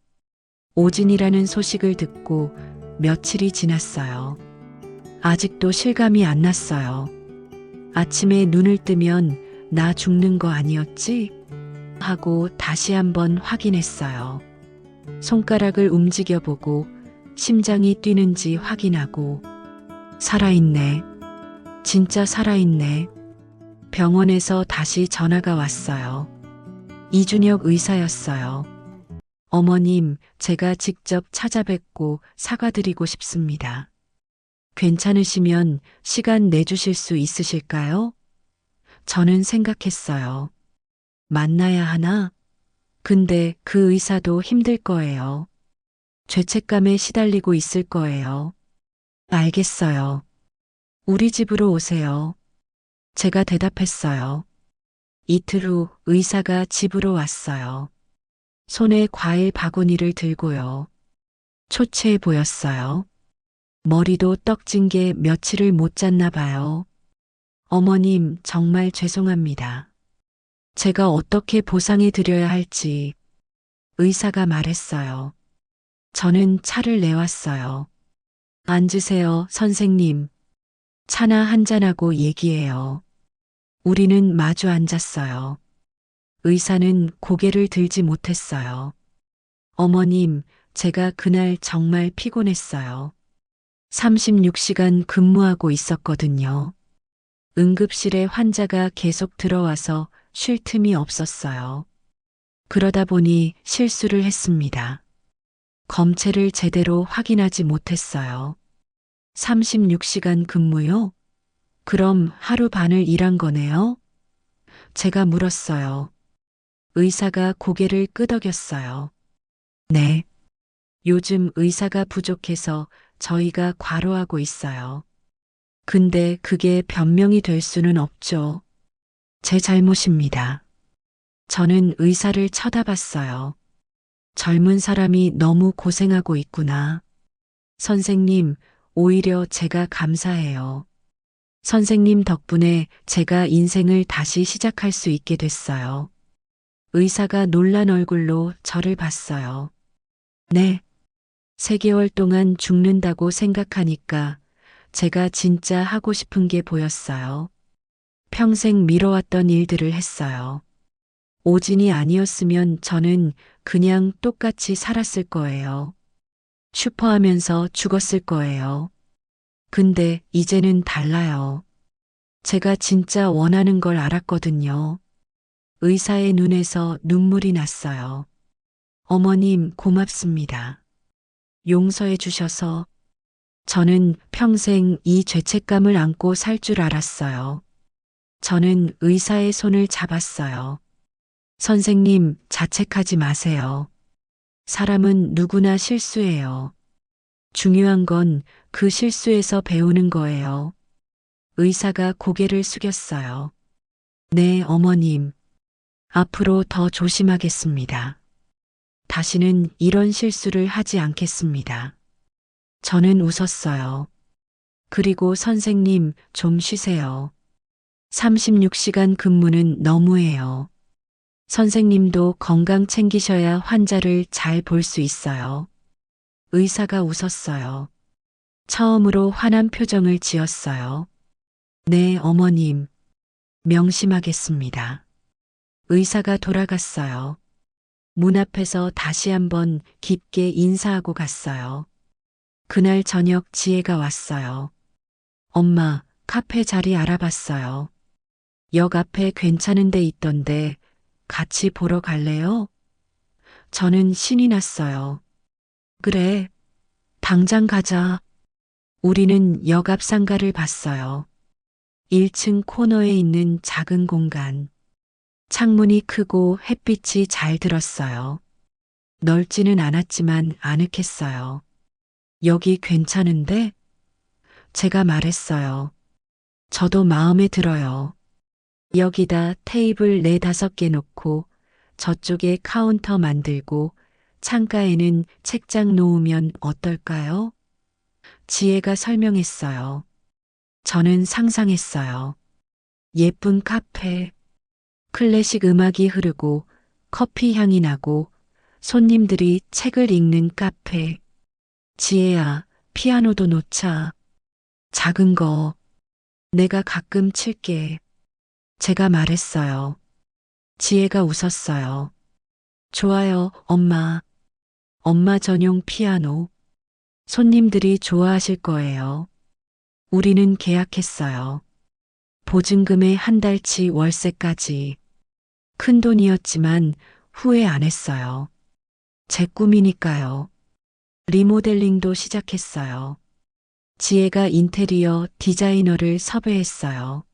오진이라는 소식을 듣고 며칠이 지났어요. 아직도 실감이 안 났어요. 아침에 눈을 뜨면 나 죽는 거 아니었지? 하고 다시 한번 확인했어요. 손가락을 움직여 보고 심장이 뛰는지 확인하고 살아있네. 진짜 살아있네. 병원에서 다시 전화가 왔어요. 이준혁 의사였어요. 어머님, 제가 직접 찾아뵙고 사과드리고 싶습니다. 괜찮으시면 시간 내주실 수 있으실까요? 저는 생각했어요. 만나야 하나? 근데 그 의사도 힘들 거예요. 죄책감에 시달리고 있을 거예요. 알겠어요. 우리 집으로 오세요. 제가 대답했어요. 이틀 후 의사가 집으로 왔어요. 손에 과일 바구니를 들고요. 초췌해 보였어요. 머리도 떡진 게 며칠을 못 잤나 봐요. 어머님, 정말 죄송합니다. 제가 어떻게 보상해 드려야 할지 의사가 말했어요. 저는 차를 내왔어요. 앉으세요, 선생님. 차나 한잔하고 얘기해요. 우리는 마주 앉았어요. 의사는 고개를 들지 못했어요. 어머님, 제가 그날 정말 피곤했어요. 36시간 근무하고 있었거든요. 응급실에 환자가 계속 들어와서 쉴 틈이 없었어요. 그러다 보니 실수를 했습니다. 검체를 제대로 확인하지 못했어요. 36시간 근무요? 그럼 하루 반을 일한 거네요? 제가 물었어요. 의사가 고개를 끄덕였어요. 네. 요즘 의사가 부족해서 저희가 과로하고 있어요. 근데 그게 변명이 될 수는 없죠. 제 잘못입니다. 저는 의사를 쳐다봤어요. 젊은 사람이 너무 고생하고 있구나. 선생님, 오히려 제가 감사해요. 선생님 덕분에 제가 인생을 다시 시작할 수 있게 됐어요. 의사가 놀란 얼굴로 저를 봤어요. 네. 3개월 동안 죽는다고 생각하니까 제가 진짜 하고 싶은 게 보였어요. 평생 미뤄왔던 일들을 했어요. 오진이 아니었으면 저는 그냥 똑같이 살았을 거예요. 슈퍼하면서 죽었을 거예요. 근데 이제는 달라요. 제가 진짜 원하는 걸 알았거든요. 의사의 눈에서 눈물이 났어요. 어머님, 고맙습니다. 용서해 주셔서 저는 평생 이 죄책감을 안고 살 줄 알았어요. 저는 의사의 손을 잡았어요. 선생님, 자책하지 마세요. 사람은 누구나 실수해요. 중요한 건 그 실수에서 배우는 거예요. 의사가 고개를 숙였어요. 네, 어머님. 앞으로 더 조심하겠습니다. 다시는 이런 실수를 하지 않겠습니다. 저는 웃었어요. 그리고 선생님, 좀 쉬세요. 36시간 근무는 너무해요. 선생님도 건강 챙기셔야 환자를 잘 볼 수 있어요. 의사가 웃었어요. 처음으로 환한 표정을 지었어요. 네, 어머님. 명심하겠습니다. 의사가 돌아갔어요. 문 앞에서 다시 한번 깊게 인사하고 갔어요. 그날 저녁 지혜가 왔어요. 엄마, 카페 자리 알아봤어요. 역 앞에 괜찮은 데 있던데 같이 보러 갈래요? 저는 신이 났어요. 그래, 당장 가자. 우리는 역 앞 상가를 봤어요. 1층 코너에 있는 작은 공간. 창문이 크고 햇빛이 잘 들었어요. 넓지는 않았지만 아늑했어요. 여기 괜찮은데? 제가 말했어요. 저도 마음에 들어요. 여기다 테이블 4~5개 놓고 저쪽에 카운터 만들고 창가에는 책장 놓으면 어떨까요? 지혜가 설명했어요. 저는 상상했어요. 예쁜 카페, 클래식 음악이 흐르고 커피 향이 나고 손님들이 책을 읽는 카페. 지혜야, 피아노도 놓자. 작은 거. 내가 가끔 칠게. 제가 말했어요. 지혜가 웃었어요. 좋아요, 엄마. 엄마 전용 피아노. 손님들이 좋아하실 거예요. 우리는 계약했어요. 보증금의 한 달치 월세까지. 큰 돈이었지만 후회 안 했어요. 제 꿈이니까요. 리모델링도 시작했어요. 지혜가 인테리어 디자이너를 섭외했어요.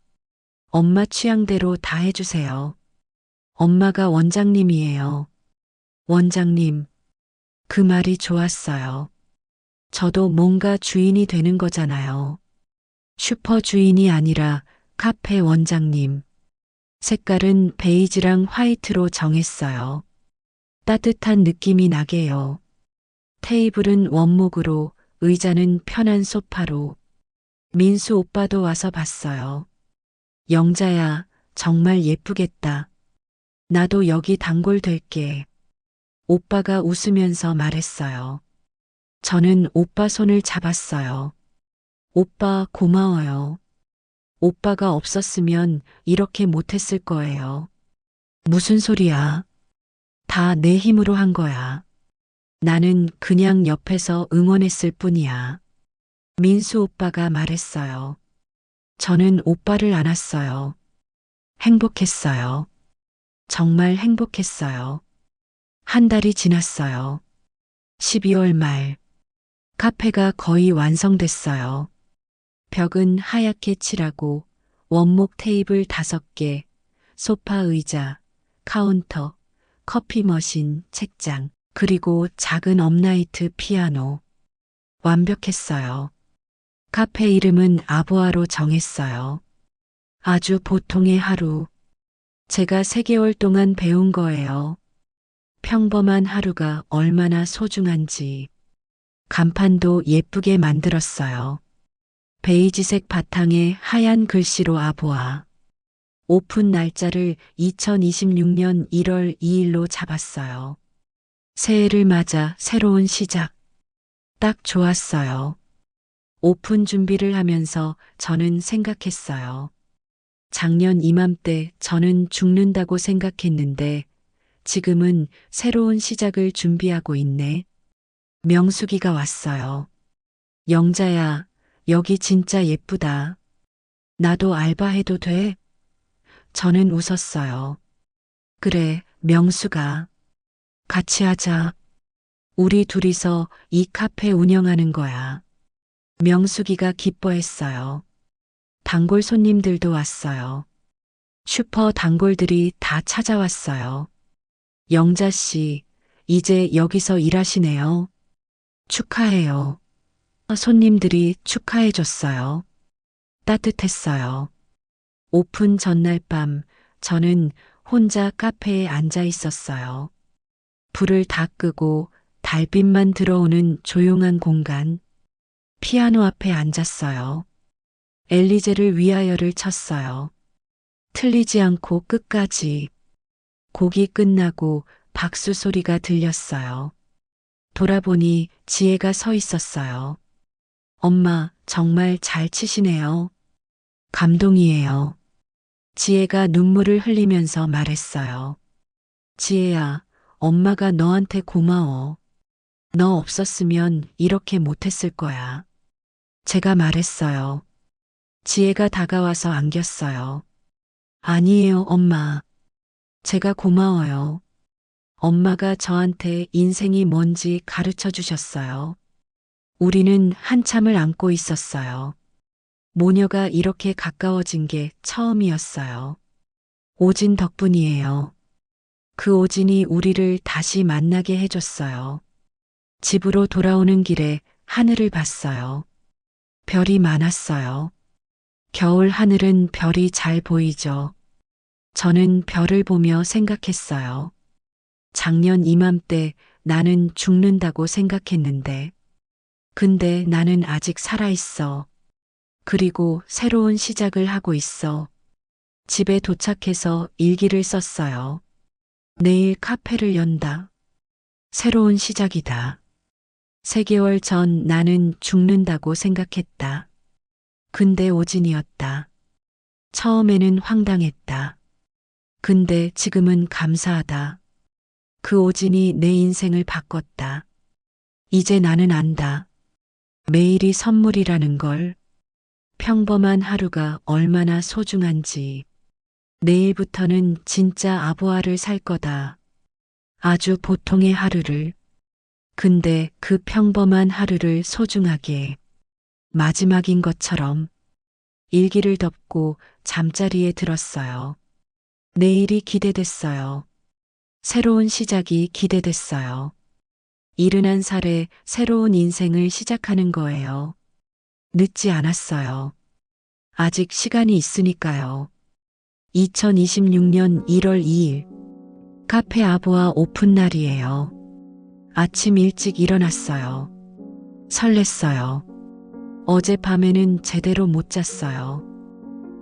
엄마 취향대로 다 해주세요. 엄마가 원장님이에요. 원장님. 그 말이 좋았어요. 저도 뭔가 주인이 되는 거잖아요. 슈퍼 주인이 아니라 카페 원장님. 색깔은 베이지랑 화이트로 정했어요. 따뜻한 느낌이 나게요. 테이블은 원목으로, 의자는 편한 소파로. 민수 오빠도 와서 봤어요. 영자야, 정말 예쁘겠다. 나도 여기 단골 될게. 오빠가 웃으면서 말했어요. 저는 오빠 손을 잡았어요. 오빠 고마워요. 오빠가 없었으면 이렇게 못했을 거예요. 무슨 소리야? 다 내 힘으로 한 거야. 나는 그냥 옆에서 응원했을 뿐이야. 민수 오빠가 말했어요. 저는 오빠를 안았어요. 행복했어요. 정말 행복했어요. 한 달이 지났어요. 12월 말. 카페가 거의 완성됐어요. 벽은 하얗게 칠하고 원목 테이블 5개, 소파 의자, 카운터, 커피 머신, 책장, 그리고 작은 업라이트 피아노. 완벽했어요. 카페 이름은 아보아로 정했어요. 아주 보통의 하루. 제가 3개월 동안 배운 거예요. 평범한 하루가 얼마나 소중한지. 간판도 예쁘게 만들었어요. 베이지색 바탕에 하얀 글씨로 아보아. 오픈 날짜를 2026년 1월 2일로 잡았어요. 새해를 맞아 새로운 시작. 딱 좋았어요. 오픈 준비를 하면서 저는 생각했어요. 작년 이맘때 저는 죽는다고 생각했는데 지금은 새로운 시작을 준비하고 있네. 명수기가 왔어요. 영자야, 여기 진짜 예쁘다. 나도 알바해도 돼? 저는 웃었어요. 그래, 명수가. 같이 하자. 우리 둘이서 이 카페 운영하는 거야. 명수기가 기뻐했어요. 단골 손님들도 왔어요. 슈퍼 단골들이 다 찾아왔어요. 영자 씨, 이제 여기서 일하시네요. 축하해요. 손님들이 축하해 줬어요. 따뜻했어요. 오픈 전날 밤 저는 혼자 카페에 앉아 있었어요. 불을 다 끄고 달빛만 들어오는 조용한 공간. 피아노 앞에 앉았어요. 엘리제를 위하여를 쳤어요. 틀리지 않고 끝까지. 곡이 끝나고 박수 소리가 들렸어요. 돌아보니 지혜가 서 있었어요. 엄마, 정말 잘 치시네요. 감동이에요. 지혜가 눈물을 흘리면서 말했어요. 지혜야, 엄마가 너한테 고마워. 너 없었으면 이렇게 못했을 거야. 제가 말했어요. 지혜가 다가와서 안겼어요. 아니에요, 엄마. 제가 고마워요. 엄마가 저한테 인생이 뭔지 가르쳐 주셨어요. 우리는 한참을 안고 있었어요. 모녀가 이렇게 가까워진 게 처음이었어요. 오진 덕분이에요. 그 오진이 우리를 다시 만나게 해줬어요. 집으로 돌아오는 길에 하늘을 봤어요. 별이 많았어요. 겨울 하늘은 별이 잘 보이죠. 저는 별을 보며 생각했어요. 작년 이맘때 나는 죽는다고 생각했는데, 근데 나는 아직 살아있어. 그리고 새로운 시작을 하고 있어. 집에 도착해서 일기를 썼어요. 내일 카페를 연다. 새로운 시작이다. 3개월 전 나는 죽는다고 생각했다. 근데 오진이었다. 처음에는 황당했다. 근데 지금은 감사하다. 그 오진이 내 인생을 바꿨다. 이제 나는 안다. 매일이 선물이라는 걸. 평범한 하루가 얼마나 소중한지. 내일부터는 진짜 아보아를 살 거다. 아주 보통의 하루를. 근데 그 평범한 하루를 소중하게. 마지막인 것처럼 일기를 덮고 잠자리에 들었어요. 내일이 기대됐어요. 새로운 시작이 기대됐어요. 71살에 새로운 인생을 시작하는 거예요. 늦지 않았어요. 아직 시간이 있으니까요. 2026년 1월 2일 카페 아보아 오픈 날이에요. 아침 일찍 일어났어요. 설렜어요. 어젯밤에는 제대로 못 잤어요.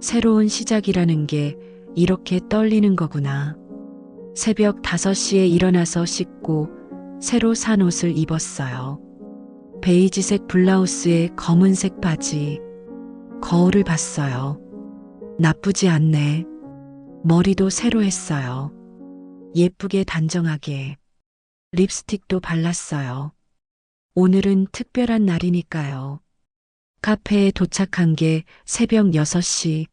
새로운 시작이라는 게 이렇게 떨리는 거구나. 새벽 5시에 일어나서 씻고 새로 산 옷을 입었어요. 베이지색 블라우스에 검은색 바지. 거울을 봤어요. 나쁘지 않네. 머리도 새로 했어요. 예쁘게 단정하게. 립스틱도 발랐어요. 오늘은 특별한 날이니까요. 카페에 도착한 게 새벽 6시.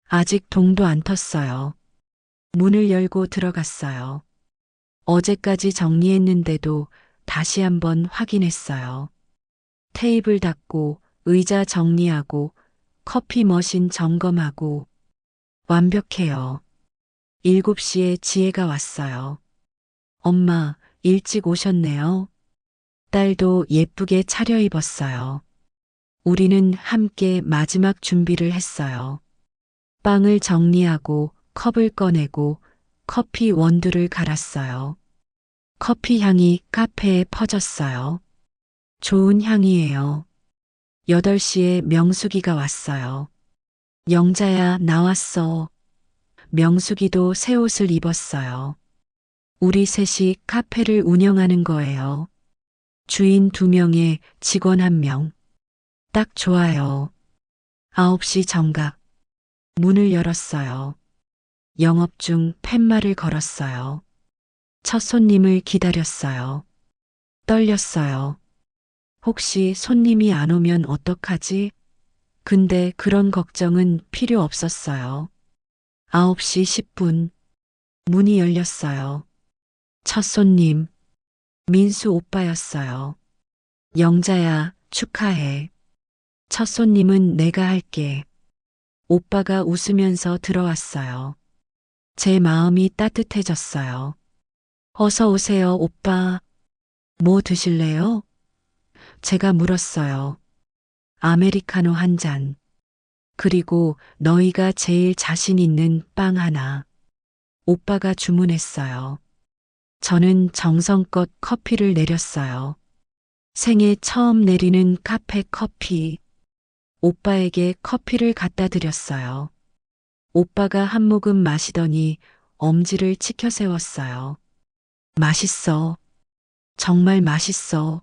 아직 동도 안 텄어요. 문을 열고 들어갔어요. 어제까지 정리했는데도 다시 한번 확인했어요. 테이블 닦고 의자 정리하고 커피 머신 점검하고 완벽해요. 7시에 지혜가 왔어요. 엄마, 일찍 오셨네요. 딸도 예쁘게 차려입었어요. 우리는 함께 마지막 준비를 했어요. 빵을 정리하고 컵을 꺼내고 커피 원두를 갈았어요. 커피 향이 카페에 퍼졌어요. 좋은 향이에요. 8시에 명숙이가 왔어요. 영자야, 나왔어. 명숙이도 새 옷을 입었어요. 우리 셋이 카페를 운영하는 거예요. 주인 2명에 직원 1명. 딱 좋아요. 9시 정각. 문을 열었어요. 영업 중 팻말을 걸었어요. 첫 손님을 기다렸어요. 떨렸어요. 혹시 손님이 안 오면 어떡하지? 근데 그런 걱정은 필요 없었어요. 9시 10분. 문이 열렸어요. 첫 손님. 민수 오빠였어요. 영자야, 축하해. 첫 손님은 내가 할게. 오빠가 웃으면서 들어왔어요. 제 마음이 따뜻해졌어요. 어서 오세요, 오빠. 뭐 드실래요? 제가 물었어요. 아메리카노 1잔. 그리고 너희가 제일 자신 있는 빵 하나. 오빠가 주문했어요. 저는 정성껏 커피를 내렸어요. 생애 처음 내리는 카페 커피. 오빠에게 커피를 갖다 드렸어요. 오빠가 한 모금 마시더니 엄지를 치켜 세웠어요. 맛있어. 정말 맛있어.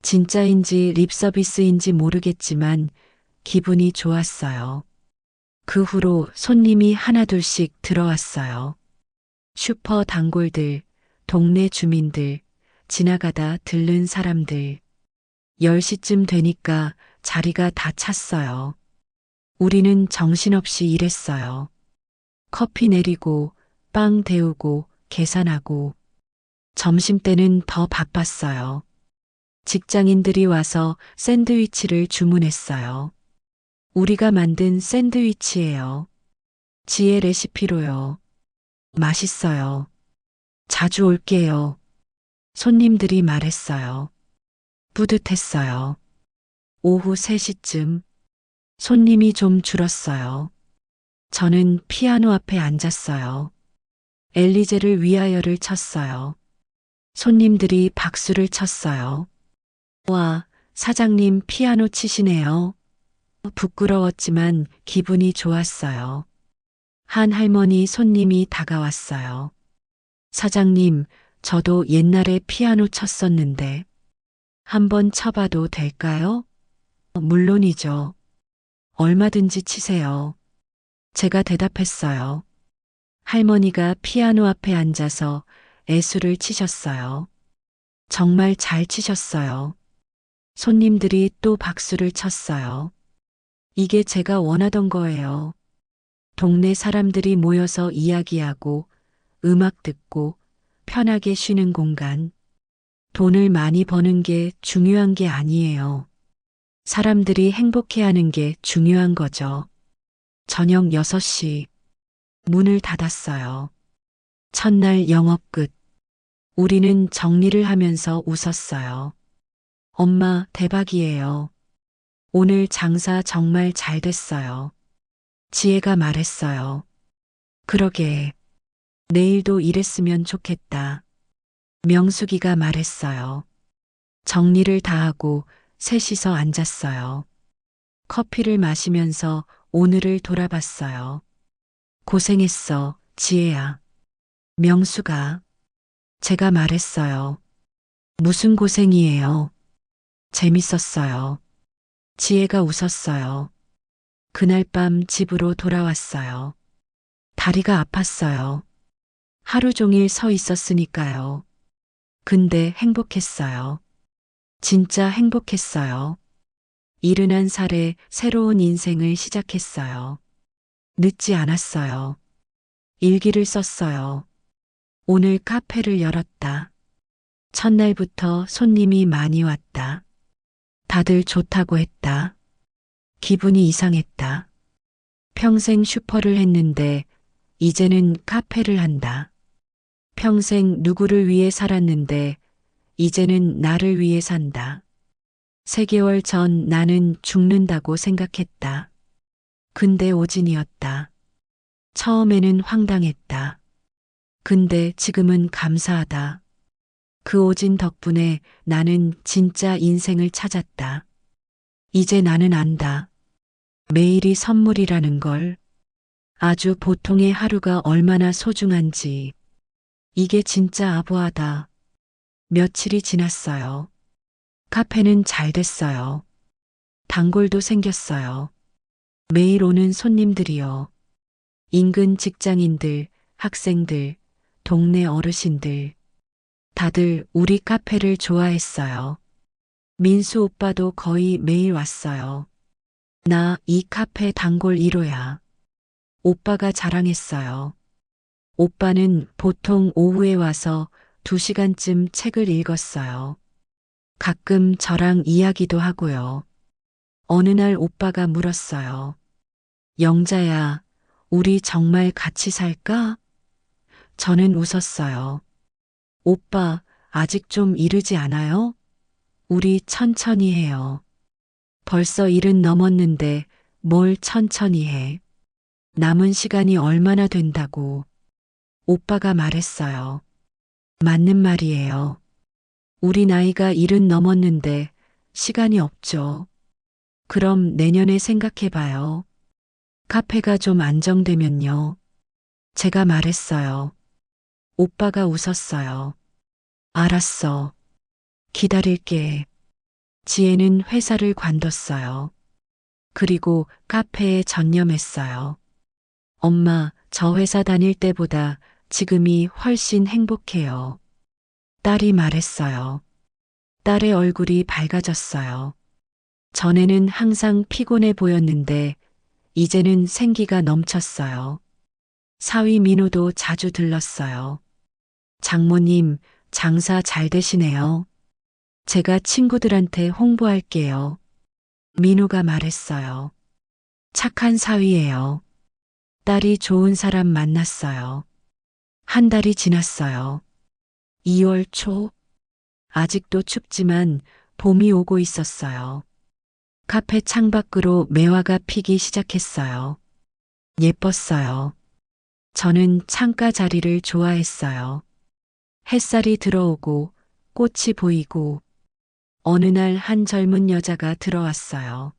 진짜인지 립서비스인지 모르겠지만 기분이 좋았어요. 그 후로 손님이 하나둘씩 들어왔어요. 슈퍼 단골들, 동네 주민들, 지나가다 들른 사람들. 10시쯤 되니까 자리가 다 찼어요. 우리는 정신없이 일했어요. 커피 내리고, 빵 데우고, 계산하고. 점심때는 더 바빴어요. 직장인들이 와서 샌드위치를 주문했어요. 우리가 만든 샌드위치예요. 지혜 레시피로요. 맛있어요. 자주 올게요. 손님들이 말했어요. 뿌듯했어요. 오후 3시쯤 손님이 좀 줄었어요. 저는 피아노 앞에 앉았어요. 엘리제를 위하여를 쳤어요. 손님들이 박수를 쳤어요. 와, 사장님 피아노 치시네요. 부끄러웠지만 기분이 좋았어요. 한 할머니 손님이 다가왔어요. 사장님, 저도 옛날에 피아노 쳤었는데 한번 쳐봐도 될까요? 물론이죠. 얼마든지 치세요. 제가 대답했어요. 할머니가 피아노 앞에 앉아서 애수를 치셨어요. 정말 잘 치셨어요. 손님들이 또 박수를 쳤어요. 이게 제가 원하던 거예요. 동네 사람들이 모여서 이야기하고 음악 듣고 편하게 쉬는 공간. 돈을 많이 버는 게 중요한 게 아니에요. 사람들이 행복해하는 게 중요한 거죠. 저녁 6시 문을 닫았어요. 첫날 영업 끝. 우리는 정리를 하면서 웃었어요. 엄마, 대박이에요. 오늘 장사 정말 잘 됐어요. 지혜가 말했어요. 그러게. 내일도 이랬으면 좋겠다. 명숙이가 말했어요. 정리를 다 하고 셋이서 앉았어요. 커피를 마시면서 오늘을 돌아봤어요. 고생했어, 지혜야. 명수가. 제가 말했어요. 무슨 고생이에요? 재밌었어요. 지혜가 웃었어요. 그날 밤 집으로 돌아왔어요. 다리가 아팠어요. 하루 종일 서 있었으니까요. 근데 행복했어요. 진짜 행복했어요. 71살에 새로운 인생을 시작했어요. 늦지 않았어요. 일기를 썼어요. 오늘 카페를 열었다. 첫날부터 손님이 많이 왔다. 다들 좋다고 했다. 기분이 이상했다. 평생 슈퍼를 했는데 이제는 카페를 한다. 평생 누구를 위해 살았는데 이제는 나를 위해 산다. 3개월 전 나는 죽는다고 생각했다. 근데 오진이었다. 처음에는 황당했다. 근데 지금은 감사하다. 그 오진 덕분에 나는 진짜 인생을 찾았다. 이제 나는 안다. 매일이 선물이라는 걸. 아주 보통의 하루가 얼마나 소중한지. 이게 진짜 아부하다. 며칠이 지났어요. 카페는 잘 됐어요. 단골도 생겼어요. 매일 오는 손님들이요. 인근 직장인들, 학생들, 동네 어르신들. 다들 우리 카페를 좋아했어요. 민수 오빠도 거의 매일 왔어요. 나 이 카페 단골 1호야. 오빠가 자랑했어요. 오빠는 보통 오후에 와서 2시간쯤 책을 읽었어요. 가끔 저랑 이야기도 하고요. 어느 날 오빠가 물었어요. 영자야, 우리 정말 같이 살까? 저는 웃었어요. 오빠, 아직 좀 이르지 않아요? 우리 천천히 해요. 벌써 70 넘었는데 뭘 천천히 해. 남은 시간이 얼마나 된다고. 오빠가 말했어요. 맞는 말이에요. 우리 나이가 70 넘었는데 시간이 없죠. 그럼 내년에 생각해봐요. 카페가 좀 안정되면요. 제가 말했어요. 오빠가 웃었어요. 알았어. 기다릴게. 지혜는 회사를 관뒀어요. 그리고 카페에 전념했어요. 엄마, 저 회사 다닐 때보다 지금이 훨씬 행복해요. 딸이 말했어요. 딸의 얼굴이 밝아졌어요. 전에는 항상 피곤해 보였는데 이제는 생기가 넘쳤어요. 사위 민호도 자주 들렀어요. 장모님, 장사 잘 되시네요. 제가 친구들한테 홍보할게요. 민호가 말했어요. 착한 사위예요. 딸이 좋은 사람 만났어요. 한 달이 지났어요. 2월 초. 아직도 춥지만 봄이 오고 있었어요. 카페 창밖으로 매화가 피기 시작했어요. 예뻤어요. 저는 창가 자리를 좋아했어요. 햇살이 들어오고 꽃이 보이고 어느 날 한 젊은 여자가 들어왔어요.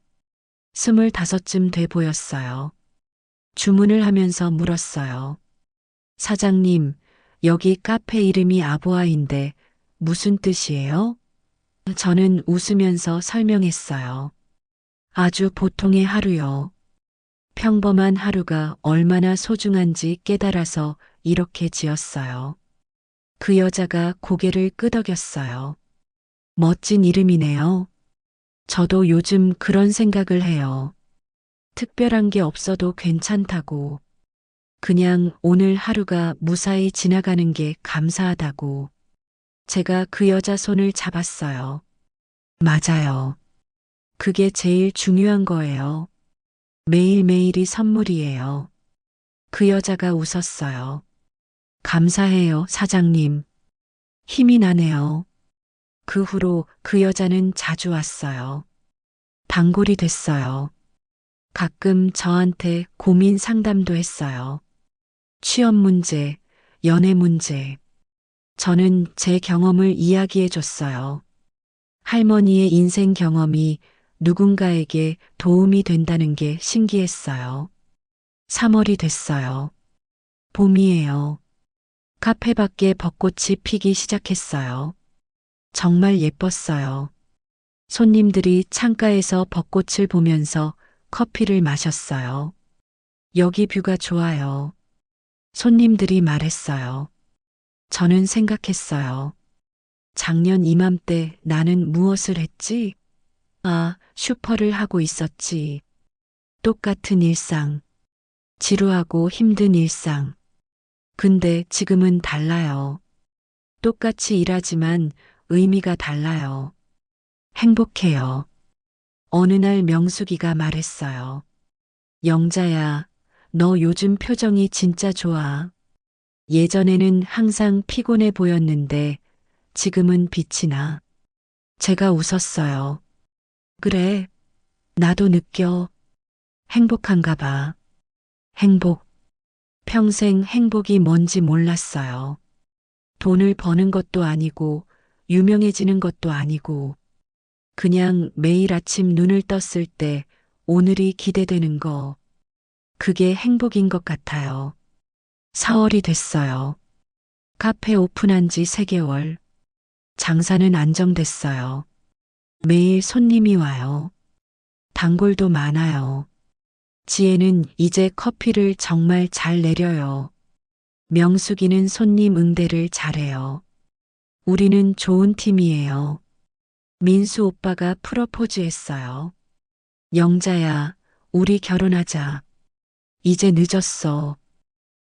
25쯤 돼 보였어요. 주문을 하면서 물었어요. 사장님, 여기 카페 이름이 아보아인데 무슨 뜻이에요? 저는 웃으면서 설명했어요. 아주 보통의 하루요. 평범한 하루가 얼마나 소중한지 깨달아서 이렇게 지었어요. 그 여자가 고개를 끄덕였어요. 멋진 이름이네요. 저도 요즘 그런 생각을 해요. 특별한 게 없어도 괜찮다고. 그냥 오늘 하루가 무사히 지나가는 게 감사하다고. 제가 그 여자 손을 잡았어요. 맞아요. 그게 제일 중요한 거예요. 매일매일이 선물이에요. 그 여자가 웃었어요. 감사해요, 사장님. 힘이 나네요. 그 후로 그 여자는 자주 왔어요. 단골이 됐어요. 가끔 저한테 고민 상담도 했어요. 취업 문제, 연애 문제. 저는 제 경험을 이야기해 줬어요. 할머니의 인생 경험이 누군가에게 도움이 된다는 게 신기했어요. 3월이 됐어요. 봄이에요. 카페 밖에 벚꽃이 피기 시작했어요. 정말 예뻤어요. 손님들이 창가에서 벚꽃을 보면서 커피를 마셨어요. 여기 뷰가 좋아요. 손님들이 말했어요. 저는 생각했어요. 작년 이맘때 나는 무엇을 했지? 아, 슈퍼를 하고 있었지. 똑같은 일상. 지루하고 힘든 일상. 근데 지금은 달라요. 똑같이 일하지만 의미가 달라요. 행복해요. 어느 날 명숙이가 말했어요. 영자야, 너 요즘 표정이 진짜 좋아. 예전에는 항상 피곤해 보였는데 지금은 빛이 나. 제가 웃었어요. 그래, 나도 느껴. 행복한가 봐. 행복. 평생 행복이 뭔지 몰랐어요. 돈을 버는 것도 아니고, 유명해지는 것도 아니고, 그냥 매일 아침 눈을 떴을 때 오늘이 기대되는 거. 그게 행복인 것 같아요. 4월이 됐어요. 카페 오픈한 지 3개월. 장사는 안정됐어요. 매일 손님이 와요. 단골도 많아요. 지혜는 이제 커피를 정말 잘 내려요. 명숙이는 손님 응대를 잘해요. 우리는 좋은 팀이에요. 민수 오빠가 프러포즈 했어요. 영자야, 우리 결혼하자. 이제 늦었어.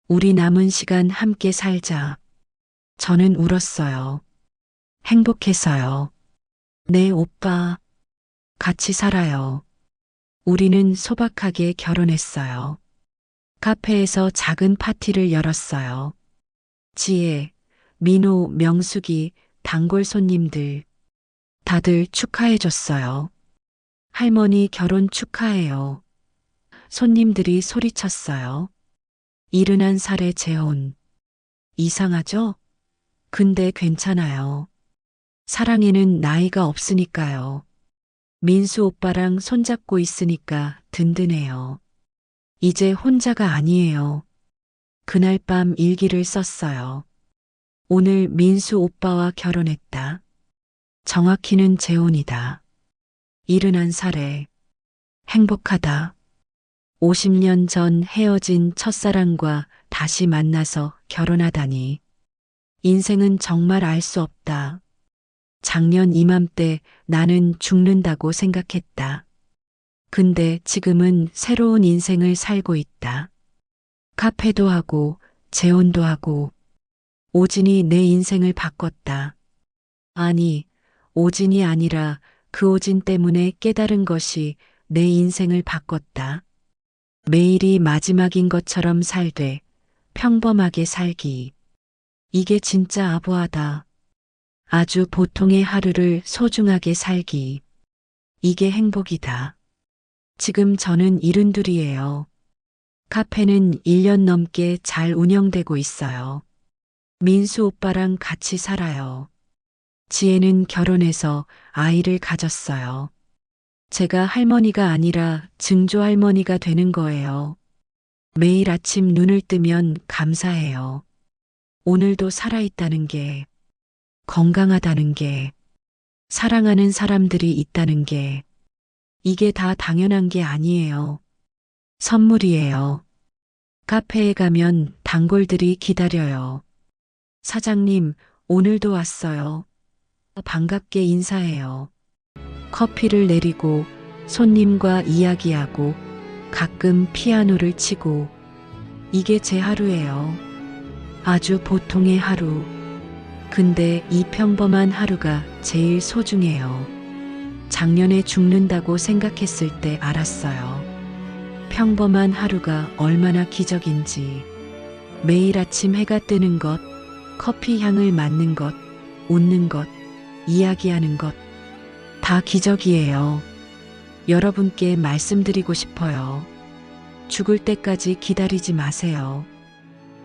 우리 남은 시간 함께 살자. 저는 울었어요. 행복해서요. 네, 오빠. 같이 살아요. 우리는 소박하게 결혼했어요. 카페에서 작은 파티를 열었어요. 지혜, 민호, 명숙이, 단골 손님들. 다들 축하해줬어요. 할머니 결혼 축하해요. 손님들이 소리쳤어요. 71살의 재혼. 이상하죠? 근데 괜찮아요. 사랑에는 나이가 없으니까요. 민수 오빠랑 손잡고 있으니까 든든해요. 이제 혼자가 아니에요. 그날 밤 일기를 썼어요. 오늘 민수 오빠와 결혼했다. 정확히는 재혼이다. 71살에 행복하다. 50년 전 헤어진 첫사랑과 다시 만나서 결혼하다니. 인생은 정말 알 수 없다. 작년 이맘때 나는 죽는다고 생각했다. 근데 지금은 새로운 인생을 살고 있다. 카페도 하고 재혼도 하고 오진이 내 인생을 바꿨다. 아니, 오진이 아니라 그 오진 때문에 깨달은 것이 내 인생을 바꿨다. 매일이 마지막인 것처럼 살되 평범하게 살기. 이게 진짜 아부하다. 아주 보통의 하루를 소중하게 살기. 이게 행복이다. 지금 저는 72예요. 카페는 1년 넘게 잘 운영되고 있어요. 민수 오빠랑 같이 살아요. 지혜는 결혼해서 아이를 가졌어요. 제가 할머니가 아니라 증조할머니가 되는 거예요. 매일 아침 눈을 뜨면 감사해요. 오늘도 살아있다는 게, 건강하다는 게, 사랑하는 사람들이 있다는 게, 이게 다 당연한 게 아니에요. 선물이에요. 카페에 가면 단골들이 기다려요. 사장님, 오늘도 왔어요. 반갑게 인사해요. 커피를 내리고 손님과 이야기하고 가끔 피아노를 치고 이게 제 하루예요. 아주 보통의 하루. 근데 이 평범한 하루가 제일 소중해요. 작년에 죽는다고 생각했을 때 알았어요. 평범한 하루가 얼마나 기적인지. 매일 아침 해가 뜨는 것, 커피 향을 맡는 것, 웃는 것, 이야기하는 것, 다 기적이에요. 여러분께 말씀드리고 싶어요. 죽을 때까지 기다리지 마세요.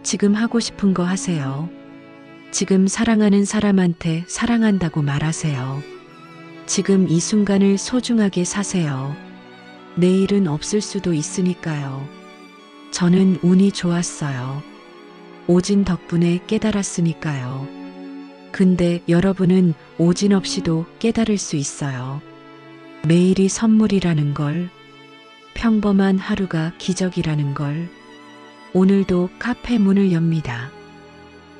지금 하고 싶은 거 하세요. 지금 사랑하는 사람한테 사랑한다고 말하세요. 지금 이 순간을 소중하게 사세요. 내일은 없을 수도 있으니까요. 저는 운이 좋았어요. 오진 덕분에 깨달았으니까요. 근데 여러분은 오진 없이도 깨달을 수 있어요. 매일이 선물이라는 걸, 평범한 하루가 기적이라는 걸. 오늘도 카페 문을 엽니다.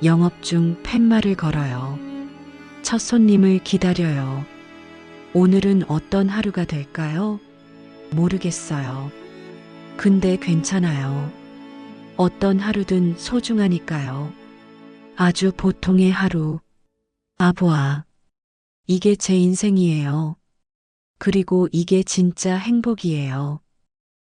영업 중 팻말을 걸어요. 첫 손님을 기다려요. 오늘은 어떤 하루가 될까요? 모르겠어요. 근데 괜찮아요. 어떤 하루든 소중하니까요. 아주 보통의 하루. 아부아. 이게 제 인생이에요. 그리고 이게 진짜 행복이에요.